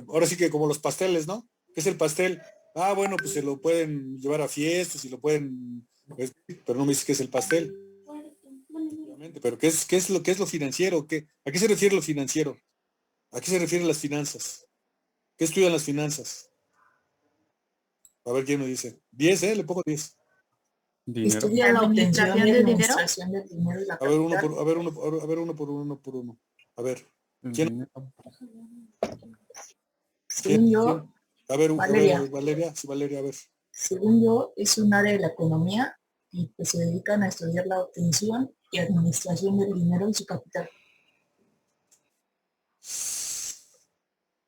ahora sí que como los pasteles, ¿no? ¿Qué es el pastel? Ah, bueno, pues se lo pueden llevar a fiestas y lo pueden, pues, pero no me dices qué es el pastel. Obviamente, pero ¿qué es lo financiero? ¿A qué se refiere lo financiero? ¿A qué se refieren las finanzas? ¿Qué estudian las finanzas? A ver quién me dice. 10, le pongo 10. Dinero. ¿Estudia la obtención y administración del dinero y la A ver, uno por uno. A ver. ¿Quién? Según yo, A ver, Valeria. Valeria, a ver. Según yo, es un área de la economía y que se dedican a estudiar la obtención y administración del dinero y su capital.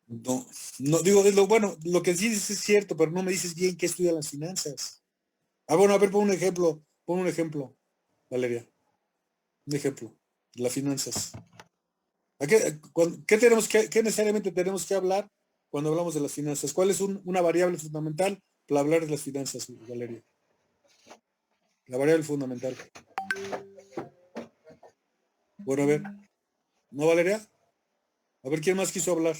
No digo, lo que sí dices es cierto, pero no me dices bien qué estudian las finanzas. Ah, bueno, a ver, pon un ejemplo, Valeria. Un ejemplo, las finanzas. ¿Qué necesariamente tenemos que hablar cuando hablamos de las finanzas? ¿Cuál es una variable fundamental para hablar de las finanzas, Valeria? La variable fundamental. Bueno, a ver. ¿No, Valeria? A ver, ¿quién más quiso hablar?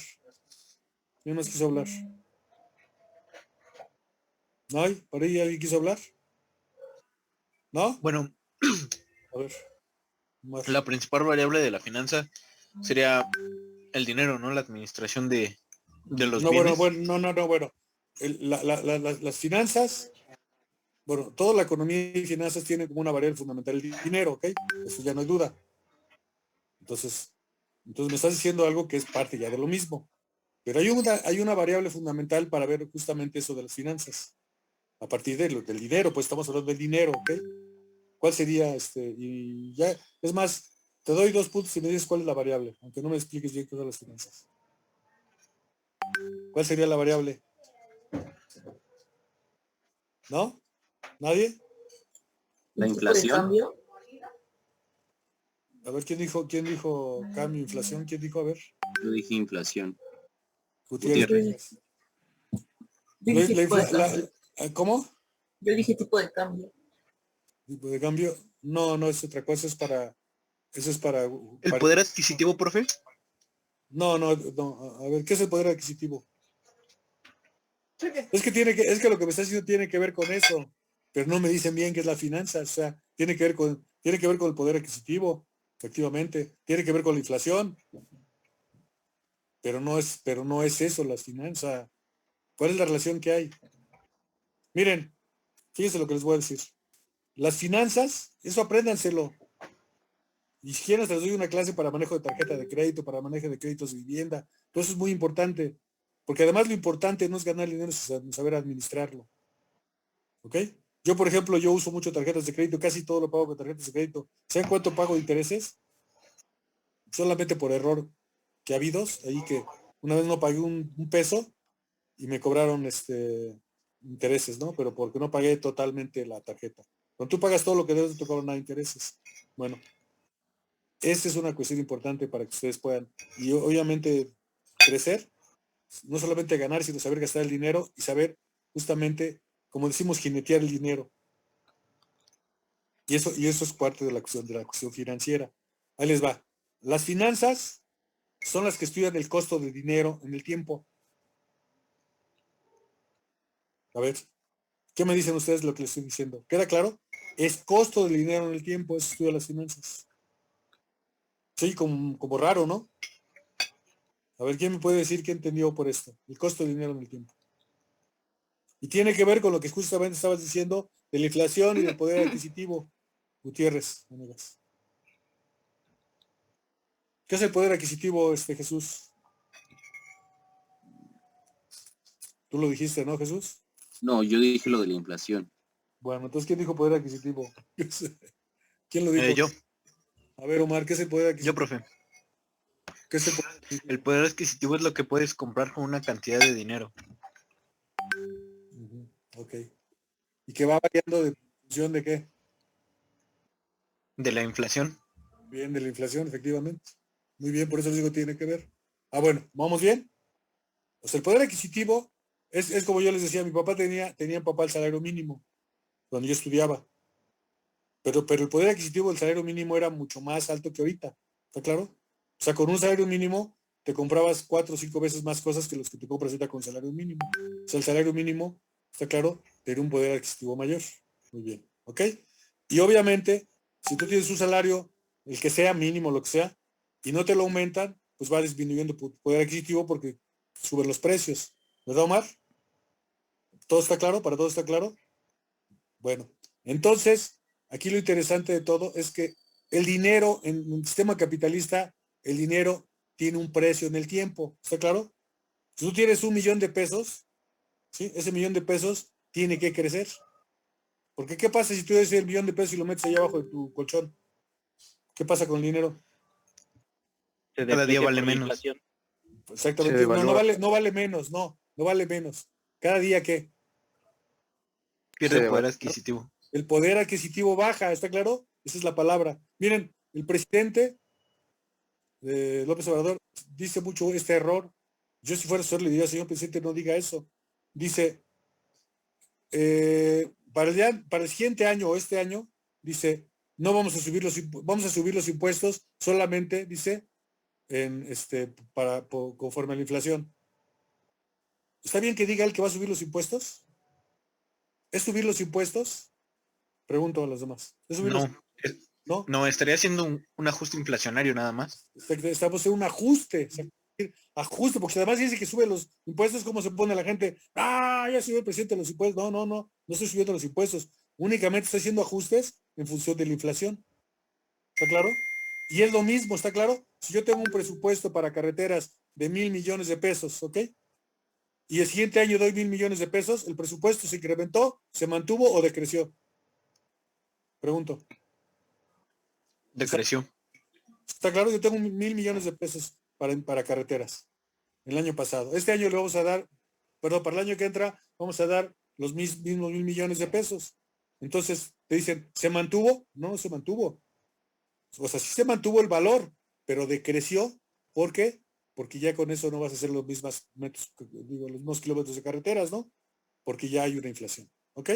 ¿No hay? ¿Por ahí alguien quiso hablar? ¿No? Bueno, a ver. La principal variable de la finanza sería el dinero, ¿no? La administración de los bienes. Bueno. Las finanzas, bueno, toda la economía y finanzas tienen como una variable fundamental el dinero, ¿ok? Eso ya no hay duda. Entonces me estás diciendo algo que es parte ya de lo mismo. Pero hay una variable fundamental para ver justamente eso de las finanzas. A partir del dinero, pues estamos hablando del dinero, ¿ok? ¿Cuál sería y ya, es más, te doy 2 puntos y me dices cuál es la variable, aunque no me expliques bien qué son las finanzas. ¿Cuál sería la variable? ¿No? ¿Nadie? La inflación. A ver, ¿quién dijo cambio, inflación? ¿Quién dijo? A ver. Yo dije inflación. Gutiérrez. ¿Cómo? Yo dije tipo de cambio. ¿Tipo de cambio? No, es otra cosa, eso es para... ¿El poder adquisitivo, profe? No, a ver, ¿qué es el poder adquisitivo? Es que lo que me está diciendo tiene que ver con eso, pero no me dicen bien qué es la finanza, o sea, tiene que ver con el poder adquisitivo, efectivamente, tiene que ver con la inflación, pero no es eso, la finanza. ¿Cuál es la relación que hay? Miren, fíjense lo que les voy a decir. Las finanzas, eso apréndanselo. Y si quieren, les doy una clase para manejo de tarjeta de crédito, para manejo de créditos de vivienda. Todo eso es muy importante. Porque además lo importante no es ganar dinero, sino saber administrarlo. ¿Ok? Yo, por ejemplo, yo uso mucho tarjetas de crédito, casi todo lo pago con tarjetas de crédito. ¿Saben cuánto pago de intereses? Solamente por error que ha habido, ahí que una vez no pagué un peso y me cobraron intereses, ¿no? Pero porque no pagué totalmente la tarjeta. Cuando tú pagas todo lo que debes, no te cobran nada de intereses. Bueno, esta es una cuestión importante para que ustedes puedan, y obviamente, crecer, no solamente ganar, sino saber gastar el dinero y saber justamente, como decimos, jinetear el dinero. Y eso es parte de la cuestión financiera. Ahí les va. Las finanzas son las que estudian el costo del dinero en el tiempo. A ver, ¿qué me dicen ustedes lo que les estoy diciendo? ¿Queda claro? Es costo del dinero en el tiempo, eso estudia las finanzas. Sí, como raro, ¿no? A ver, ¿quién me puede decir qué entendió por esto? El costo del dinero en el tiempo. Y tiene que ver con lo que justamente estabas diciendo de la inflación y del poder adquisitivo. Gutiérrez, amigas. ¿Qué es el poder adquisitivo, Jesús? Tú lo dijiste, ¿no, Jesús? No, yo dije lo de la inflación. Bueno, entonces, ¿quién dijo poder adquisitivo? ¿Quién lo dijo? Yo. A ver, Omar, ¿qué es el poder adquisitivo? Yo, profe. ¿Qué es el poder adquisitivo? El poder adquisitivo es lo que puedes comprar con una cantidad de dinero. Ok. ¿Y que va variando de función de qué? De la inflación. Bien, de la inflación, efectivamente. Muy bien, por eso les digo, tiene que ver. Bueno, ¿vamos bien? O sea, el poder adquisitivo es como yo les decía, mi papá tenía papá el salario mínimo cuando yo estudiaba. Pero el poder adquisitivo del salario mínimo era mucho más alto que ahorita. ¿Está claro? O sea, con un salario mínimo te comprabas 4 o 5 veces más cosas que los que te compras ahorita con salario mínimo. O sea, el salario mínimo, ¿está claro? Tiene un poder adquisitivo mayor. Muy bien. ¿Ok? Y obviamente, si tú tienes un salario, el que sea mínimo, lo que sea, y no te lo aumentan, pues va disminuyendo tu poder adquisitivo porque suben los precios. ¿Verdad, Omar? ¿Todo está claro? ¿Para todos está claro? Bueno, entonces, aquí lo interesante de todo es que el dinero, en un sistema capitalista, el dinero tiene un precio en el tiempo. ¿Está claro? Si tú tienes $1,000,000 de pesos, ¿sí? Ese $1,000,000 tiene que crecer. Porque ¿qué pasa si tú tienes el $1,000,000 de pesos y lo metes allá abajo de tu colchón? ¿Qué pasa con el dinero? Cada día vale menos. Exactamente. No vale menos, no vale menos. ¿Cada día qué? Pierde el poder adquisitivo. El poder adquisitivo baja, ¿está claro? Esa es la palabra. Miren, el presidente López Obrador dice mucho este error. Yo si fuera asesor le diría, señor presidente, no diga eso. Dice, para el siguiente año o este año, dice, no vamos a subir los impuestos solamente, dice, conforme a la inflación. ¿Está bien que diga él que va a subir los impuestos? ¿Es subir los impuestos? Pregunto a los demás. ¿Es subir no, estaría haciendo un ajuste inflacionario nada más. Estamos en un ajuste, porque además dice que sube los impuestos, ¿cómo se pone la gente? Ya subió el presidente los impuestos. No estoy subiendo los impuestos. Únicamente estoy haciendo ajustes en función de la inflación. ¿Está claro? Y es lo mismo, ¿está claro? Si yo tengo un presupuesto para carreteras de 1,000,000,000 de pesos, ¿ok? Y el siguiente año doy 1,000,000,000 de pesos, ¿el presupuesto se incrementó, se mantuvo o decreció? Pregunto. Decreció. ¿Está claro? Yo tengo 1,000,000,000 de pesos para carreteras el año pasado. Este año le vamos a dar, para el año que entra, vamos a dar los mismos 1,000,000,000 de pesos. Entonces, te dicen, ¿se mantuvo? No se mantuvo. O sea, sí se mantuvo el valor, pero decreció. ¿Por qué? Porque ya con eso no vas a hacer los mismos kilómetros de carreteras, ¿no? Porque ya hay una inflación. ¿Ok?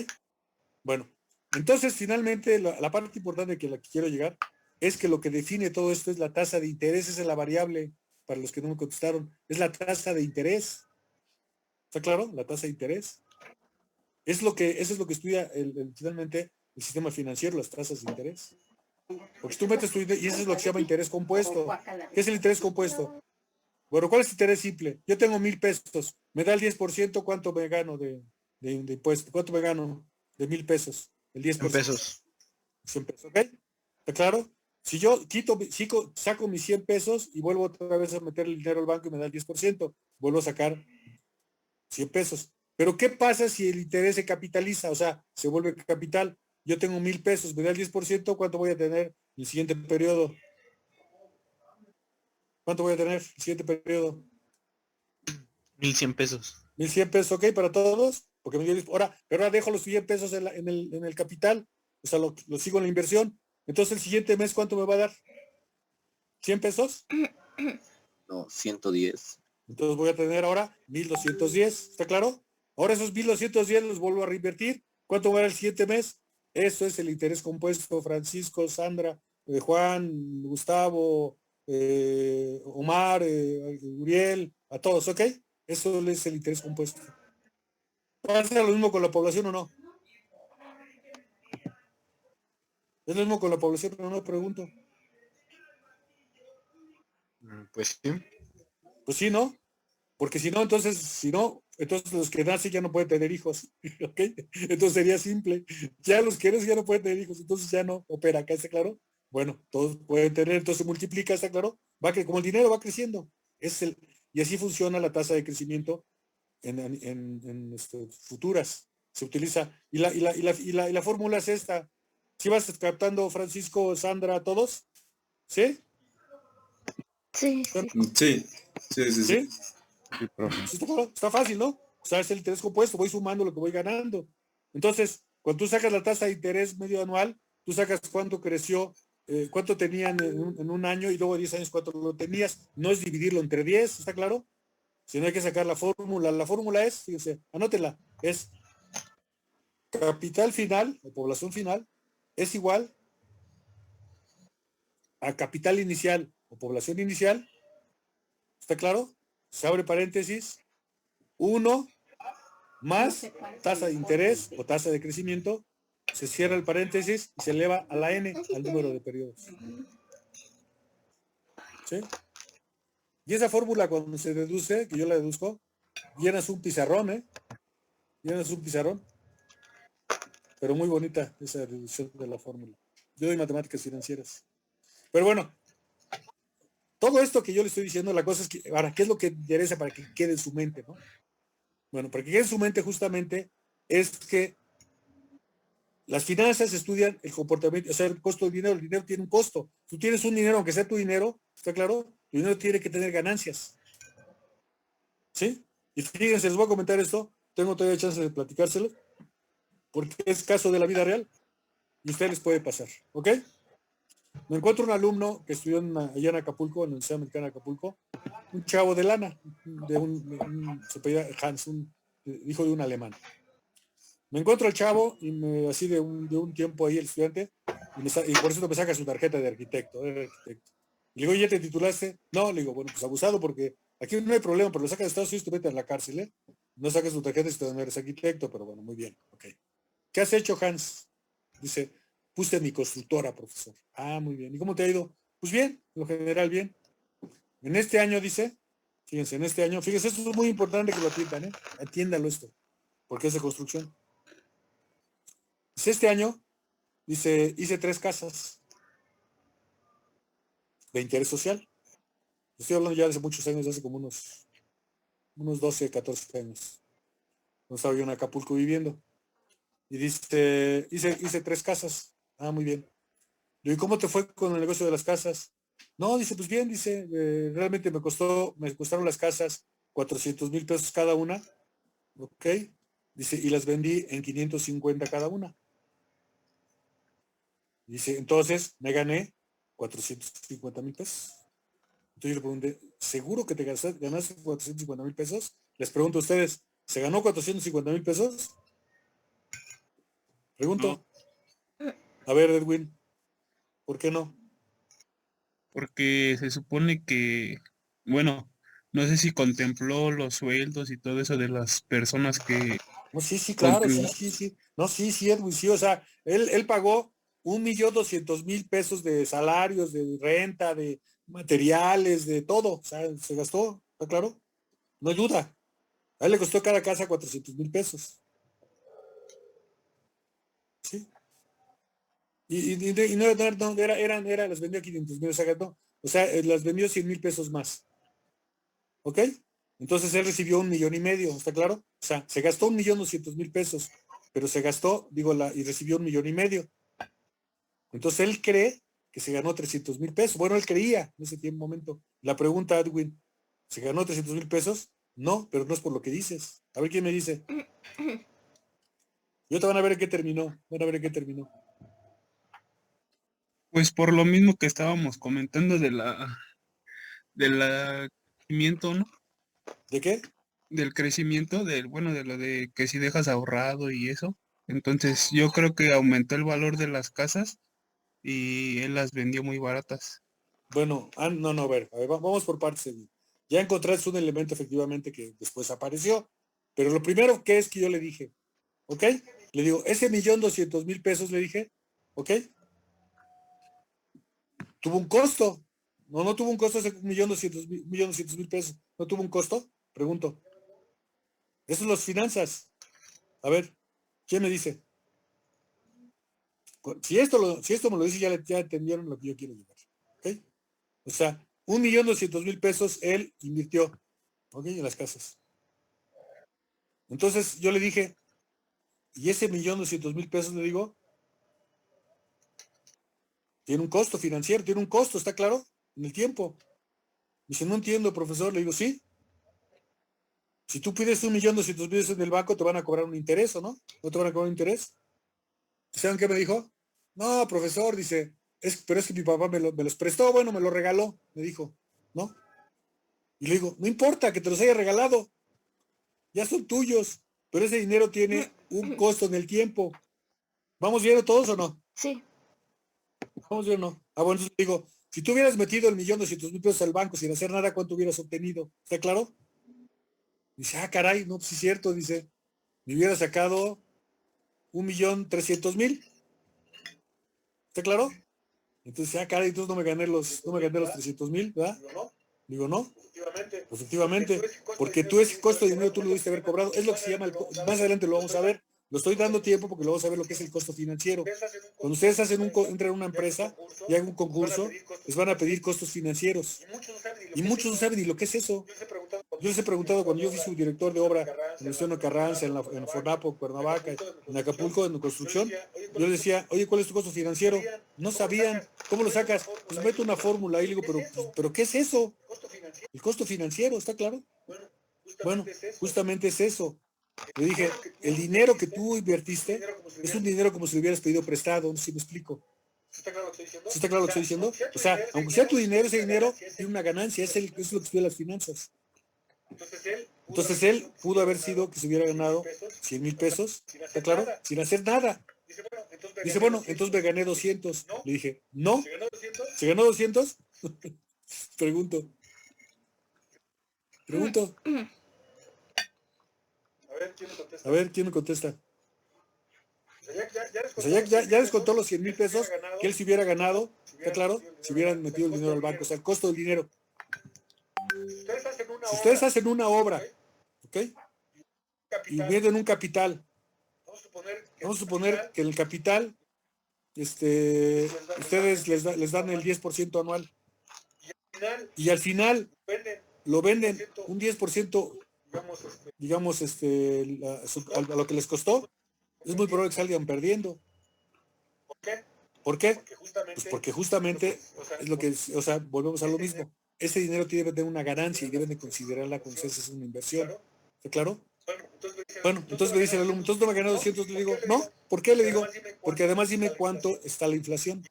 Bueno, entonces finalmente la parte importante que quiero llegar es que lo que define todo esto es la tasa de interés, esa es la variable, para los que no me contestaron, es la tasa de interés. ¿Está claro? La tasa de interés. Eso es lo que estudia finalmente el sistema financiero, las tasas de interés. Porque tú metes tu interés, y eso es lo que se llama interés compuesto. ¿Qué es el interés compuesto? Bueno, ¿cuál es el interés simple? Yo tengo 1,000 pesos, me da el 10%, ¿cuánto me gano de impuesto? ¿Cuánto me gano de 1,000 pesos? El 10%. Pesos. 100 pesos, ¿ok? ¿Está claro? Si yo saco mis 100 pesos y vuelvo otra vez a meter el dinero al banco y me da el 10%, vuelvo a sacar 100 pesos. Pero ¿qué pasa si el interés se capitaliza? O sea, se vuelve capital. Yo tengo 1,000 pesos, me da el 10%, ¿cuánto voy a tener en el siguiente periodo? ¿Cuánto voy a tener el siguiente periodo? 1,100 pesos. 1,100 pesos, ¿ok? Para todos. Porque me dio ahora dejo los 100 pesos en el capital. O sea, lo sigo en la inversión. Entonces, el siguiente mes, ¿cuánto me va a dar? ¿100 pesos? No, 110. Entonces voy a tener ahora 1,210. ¿Está claro? Ahora esos 1,210 los vuelvo a reinvertir. ¿Cuánto va a dar el siguiente mes? Eso es el interés compuesto. Francisco, Sandra, Juan, Gustavo, Omar, Uriel, a todos, ¿ok? Eso es el interés compuesto. ¿Va a ser lo mismo con la población o no? ¿Es lo mismo con la población o no? Pregunto. Pues sí. Pues sí, ¿no? Porque si no, entonces los que nacen ya no pueden tener hijos. ¿Ok? Entonces sería simple. Ya los que nacen ya no pueden tener hijos, entonces ya no opera. ¿Acá está claro? Bueno, todos pueden tener, entonces se multiplica, ¿está claro? Como el dinero va creciendo. Y así funciona la tasa de crecimiento en futuras. Se utiliza. Y la fórmula es esta. ¿Sí vas captando, Francisco, Sandra, todos? ¿Sí? Sí. Sí. ¿Sí? Está claro, está fácil, ¿no? O sea, es el interés compuesto, voy sumando lo que voy ganando. Entonces, cuando tú sacas la tasa de interés medio anual, tú sacas cuánto creció, cuánto tenían en un año y luego 10 años cuánto lo tenías. No es dividirlo entre 10, ¿está claro? Sino hay que sacar la fórmula. La fórmula es, fíjense, anótenla, es capital final, o población final, es igual a capital inicial o población inicial. ¿Está claro? Se abre paréntesis. 1 más tasa de interés o tasa de crecimiento, se cierra el paréntesis y se eleva a la n, al número de periodos. ¿Sí? Y esa fórmula cuando se deduce, que yo la deduzco, llenas un pizarrón, llenas un pizarrón, pero muy bonita esa deducción de la fórmula. Yo doy matemáticas financieras. Pero bueno, todo esto que yo le estoy diciendo, la cosa es que, ahora, ¿qué es lo que interesa para que quede en su mente, no? Bueno, para que quede en su mente justamente es que las finanzas estudian el comportamiento, o sea, el costo del dinero. El dinero tiene un costo. Tú tienes un dinero, aunque sea tu dinero, ¿está claro? Tu dinero tiene que tener ganancias. ¿Sí? Y fíjense, les voy a comentar esto. Tengo todavía chance de platicárselo, porque es caso de la vida real. Y a ustedes les puede pasar. ¿Ok? Me encuentro un alumno que estudió allá en Acapulco, en la Universidad Americana de Acapulco, un chavo de lana, se pedía Hans, hijo de un alemán. Me encuentro al chavo y así de un tiempo ahí el estudiante, y por eso me saca su tarjeta de arquitecto. Y le digo, ¿ya te titulaste? No, le digo, bueno, pues abusado, porque aquí no hay problema, pero lo sacas de Estados Unidos, te meten en la cárcel, ¿eh? No sacas tu tarjeta si no eres arquitecto, pero bueno, muy bien, ok. ¿Qué has hecho, Hans? Dice, puse mi constructora, profesor. Ah, muy bien. ¿Y cómo te ha ido? Pues bien, en lo general bien. En este año, dice, fíjense, en este año, fíjense, esto es muy importante que lo atiendan, ¿eh? Atiéndalo esto, porque es de construcción. Dice, este año, dice, hice 3 casas de interés social. Estoy hablando ya de hace muchos años, hace como unos 12, 14 años. No estaba yo en Acapulco viviendo. Y dice, hice 3 casas. Ah, muy bien. Le digo, ¿cómo te fue con el negocio de las casas? No, dice, pues bien, dice, realmente me costaron las casas 400,000 pesos cada una. Ok. Dice, y las vendí en 550 cada una. Dice, entonces me gané 450,000 pesos. Entonces yo le pregunté, ¿seguro que te ganaste 450,000 pesos? Les pregunto a ustedes, ¿se ganó 450,000 pesos? Pregunto. No. A ver, Edwin, ¿por qué no? Porque se supone que, bueno, no sé si contempló los sueldos y todo eso de las personas que... No, sí, claro, sí. No, sí, Edwin, sí, o sea, él pagó 1,200,000 pesos de salarios, de renta, de materiales, de todo, o sea, se gastó, ¿está claro? No ayuda. A él le costó cada casa 400,000 pesos. Sí. Y no era, las vendió 500,000, o sea, las vendió 100,000 pesos más. ¿Ok? Entonces él recibió 1,5 millones, ¿está claro? O sea, se gastó 1,200,000 pesos, pero se gastó, y recibió 1,5 millones. Entonces él cree que se ganó 300,000 pesos. Bueno, él creía en ese momento. La pregunta, Edwin, ¿se ganó 300,000 pesos? No, pero no es por lo que dices. A ver quién me dice. Y ahorita van a ver en qué terminó. Pues por lo mismo que estábamos comentando del crecimiento, ¿no? ¿De qué? Del crecimiento, de lo de que si dejas ahorrado y eso. Entonces yo creo que aumentó el valor de las casas y él las vendió muy baratas. Bueno, no, a ver, vamos por partes. Ya encontraste un elemento efectivamente que después apareció, pero lo primero que es que yo le dije, ¿ok? Le digo, ese 1,200,000 pesos, le dije, ¿ok? Tuvo un costo. No tuvo un costo ese 1,200,000 pesos. ¿No tuvo un costo? Pregunto. Eso es las finanzas. A ver, ¿quién me dice? Si esto me lo dice, ya entendieron lo que yo quiero llegar. ¿Ok? O sea, 1.200.000 pesos él invirtió, ¿ok? En las casas. Entonces yo le dije, y ese 1.200.000 pesos, le digo, tiene un costo financiero, tiene un costo, ¿está claro? En el tiempo. Dice, no entiendo, profesor. Le digo, sí. Si tú pides 1.200.000 pesos en el banco, te van a cobrar un interés, ¿o no? ¿No te van a cobrar un interés? ¿Saben qué me dijo? No, profesor, dice, pero es que mi papá me los prestó, bueno, me lo regaló, me dijo, ¿no? Y le digo, no importa que te los haya regalado, ya son tuyos, pero ese dinero tiene un costo en el tiempo. ¿Vamos viendo todos o no? Sí. ¿Vamos viendo o no? Ah, bueno, entonces digo, si tú hubieras metido 1.200.000 pesos al banco sin hacer nada, ¿cuánto hubieras obtenido? ¿Está claro? Dice, ah, caray, no, pues sí es cierto, dice, me hubiera sacado 1.300.000. ¿Está claro? Entonces, ah, caray, entonces no me gané los 300.000, ¿verdad? Digo, no. Efectivamente, porque tú ese costo de dinero tú lo debiste haber cobrado. Es lo que se llama, más adelante lo vamos a ver. Lo estoy dando tiempo porque lo vamos a ver lo que es el costo financiero. Cuando ustedes entran a una empresa y hagan un concurso, les van a pedir costos financieros. Y muchos no saben ni lo que es eso. Yo les he preguntado cuando yo fui subdirector de obra en el Ciudad de Carranza, en Fornapo, Cuernavaca, en Acapulco, en construcción, yo les decía, oye, ¿cuál es tu costo financiero? No sabían. ¿Cómo lo sacas? Pues meto una fórmula y le digo, pero ¿qué es eso? El costo financiero, ¿está claro? Bueno, justamente es eso. Le dije, el dinero que tú invertiste es un dinero como si lo hubieras pedido prestado, no sé si me explico. ¿Sí está claro lo que estoy diciendo? O sea, aunque sea tu dinero, ese dinero tiene una ganancia, es lo que estudia las finanzas. Entonces él pudo haber sido que se hubiera ganado 100.000 pesos, ¿está claro? Sin hacer nada. Dice, bueno, entonces me gané 200. Le dije, ¿no? ¿Se ganó 200? Pregunto. A ver, ¿quién me contesta? O sea, ya descontó los 100.000 pesos que él se hubiera ganado, ¿está claro? Si hubieran metido el dinero al banco, o sea, el costo del dinero. Si ustedes hacen una obra, ¿ok? Y venden un capital. Vamos a suponer que en el capital, ustedes les dan el 10% anual. Y al final lo venden un 10%, digamos, a lo que les costó, es muy probable que salgan perdiendo. ¿Por qué? Pues porque justamente es lo que, o sea, volvemos a lo mismo. Ese dinero tiene que tener una ganancia y deben de considerarla como si es una inversión. ¿Está claro? Bueno, entonces me dice el alumno, entonces no me gané 200, le digo, no, ¿por qué? Le digo, porque además dime cuánto está la inflación.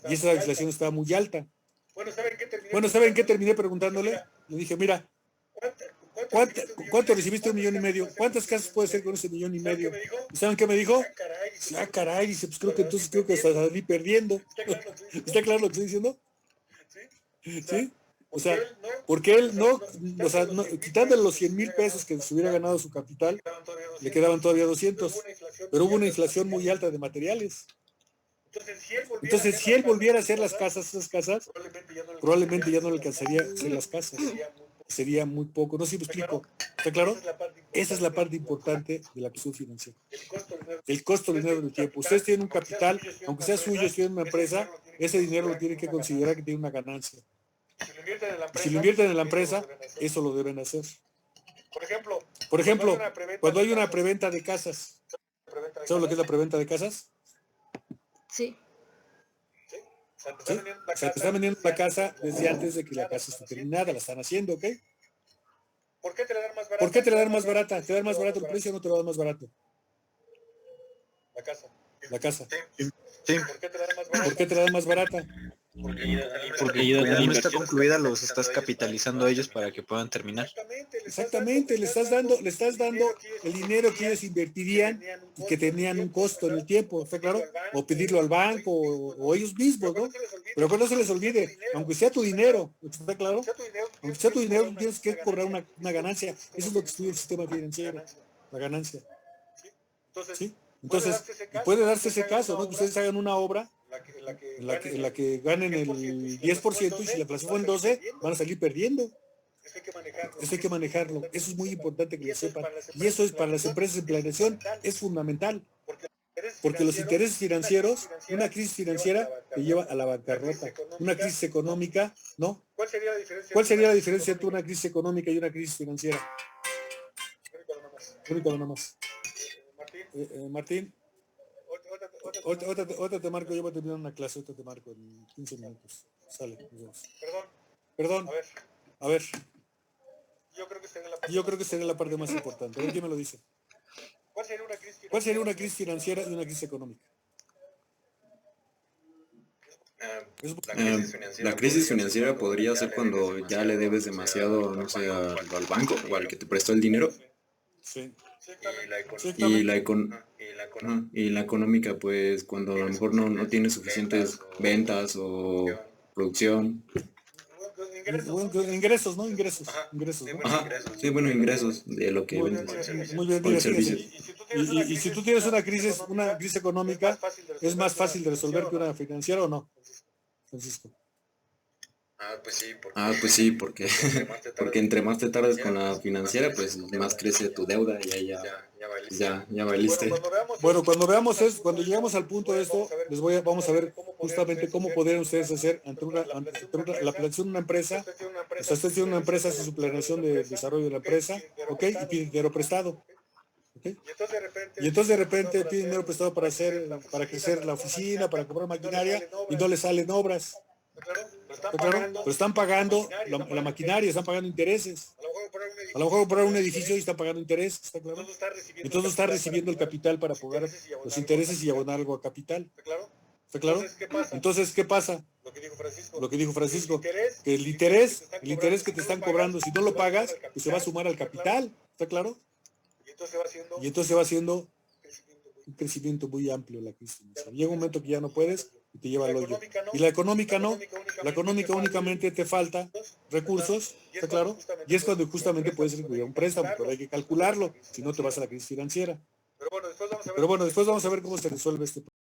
Y esa inflación está muy alta. Bueno, ¿saben qué terminé preguntándole? Le dije, mira, ¿cuánto recibiste? 1,5 millones. ¿Cuántas casas puede ser con ese 1,5 millones? ¿Y saben qué me dijo? Ah, caray, dice, pues creo que hasta salí perdiendo. ¿Está claro lo que estoy diciendo? ¿Sí? O sea, porque él no, o sea, quitándole los 100.000 pesos que se hubiera ganado su capital, le quedaban todavía 200. Pero hubo una inflación muy alta de materiales. Entonces, si él volviera a hacer esas casas, probablemente ya no le alcanzaría hacer las casas. Sería muy poco. No sé si me explico. ¿Está claro? Esa es la parte importante de la cuestión financiera. El costo del dinero del tiempo. Ustedes tienen un capital, aunque sea suyo, si tienen una empresa, ese dinero lo tienen que considerar que tiene una ganancia. Y si lo invierten en la empresa, eso lo deben hacer. Por ejemplo, cuando hay una preventa de casas, ¿sabes lo que es la preventa de casas? Sí. ¿Sí? O sea, te están vendiendo la casa desde antes de que la casa esté terminada, la están haciendo, ¿ok? ¿Por qué te la dan más barata? ¿Por qué te la dan más barata? ¿Te dan más barato el precio o no te lo dan más barato? La casa. Sí. ¿Por qué te la dan más barata? Porque ya no está concluida, los estás capitalizando a ellos para que puedan terminar. Exactamente, le estás dando el dinero que ellos invertirían y que tenían un costo en el tiempo, ¿está claro? O pedirlo al banco o ellos mismos, ¿no? Pero que no se les olvide, aunque sea tu dinero, ¿está claro? Aunque sea tu dinero, tienes que cobrar una ganancia. Eso es lo que estudia el sistema financiero, la ganancia. ¿Sí? Entonces, puede darse ese caso, ¿no? Que ustedes hagan una obra en la que ganen el 10% y si la inflación fue el 12%, van a salir perdiendo. Eso hay que manejarlo. Eso es muy importante que lo sepan. Y eso es para las empresas de planeación, es fundamental. Porque los intereses financieros, una crisis financiera te lleva a la bancarrota. Una crisis económica, ¿no? ¿Cuál sería la diferencia entre una crisis económica y una crisis financiera? Único nomás. Martín. Ahorita te marco, yo voy a terminar una clase, ahorita te marco en 15 minutos. Sale, nos vemos. Perdón. A ver. Yo creo que esta es la parte más importante. A ver quién me lo dice. ¿Cuál sería una crisis financiera y una crisis económica? La crisis financiera podría ser cuando ya le debes demasiado, no sé, al banco o al que te prestó el dinero. Sí. Y la económica, pues cuando a lo mejor no tienes suficientes ventas o producción. Ingresos, ¿no? Ingresos. Ajá, sí, bueno, ingresos de lo que vendes. Muy bien, o el mira, servicio. y si tú tienes una crisis económica, ¿es más fácil de resolver que una financiera o no, Francisco? Pues sí, porque entre más te tardes con la financiera, pues más crece tu deuda y ahí ya valiste. Bueno, cuando llegamos al punto de esto, vamos a ver justamente cómo podrían ustedes hacer ante la planeación de una empresa. O sea, usted tiene una empresa, hace su planeación de desarrollo de la empresa, ¿ok? Y pide dinero prestado. ¿Okay? Y entonces de repente pide dinero prestado para crecer la oficina, para comprar maquinaria, y no le salen obras. ¿Está claro? Pero están pagando la maquinaria, están pagando intereses. A lo mejor comprar un edificio y están pagando intereses, ¿está claro? Entonces está recibiendo el capital para pagar los intereses y abonar algo a capital. ¿Está claro? Entonces, ¿qué pasa? Lo que dijo Francisco, que el interés que te están cobrando, si no lo pagas, pues se va a sumar al capital, ¿está claro? Y entonces se va haciendo un crecimiento muy amplio la crisis. Llega un momento que ya no puedes y te lleva al hoyo. Y la económica no, la económica únicamente te falta recursos, ¿está claro? Y es cuando justamente puedes recurrir a un préstamo, pero hay que calcularlo, si no te vas a la crisis financiera. Pero bueno, después vamos a ver cómo se resuelve este problema.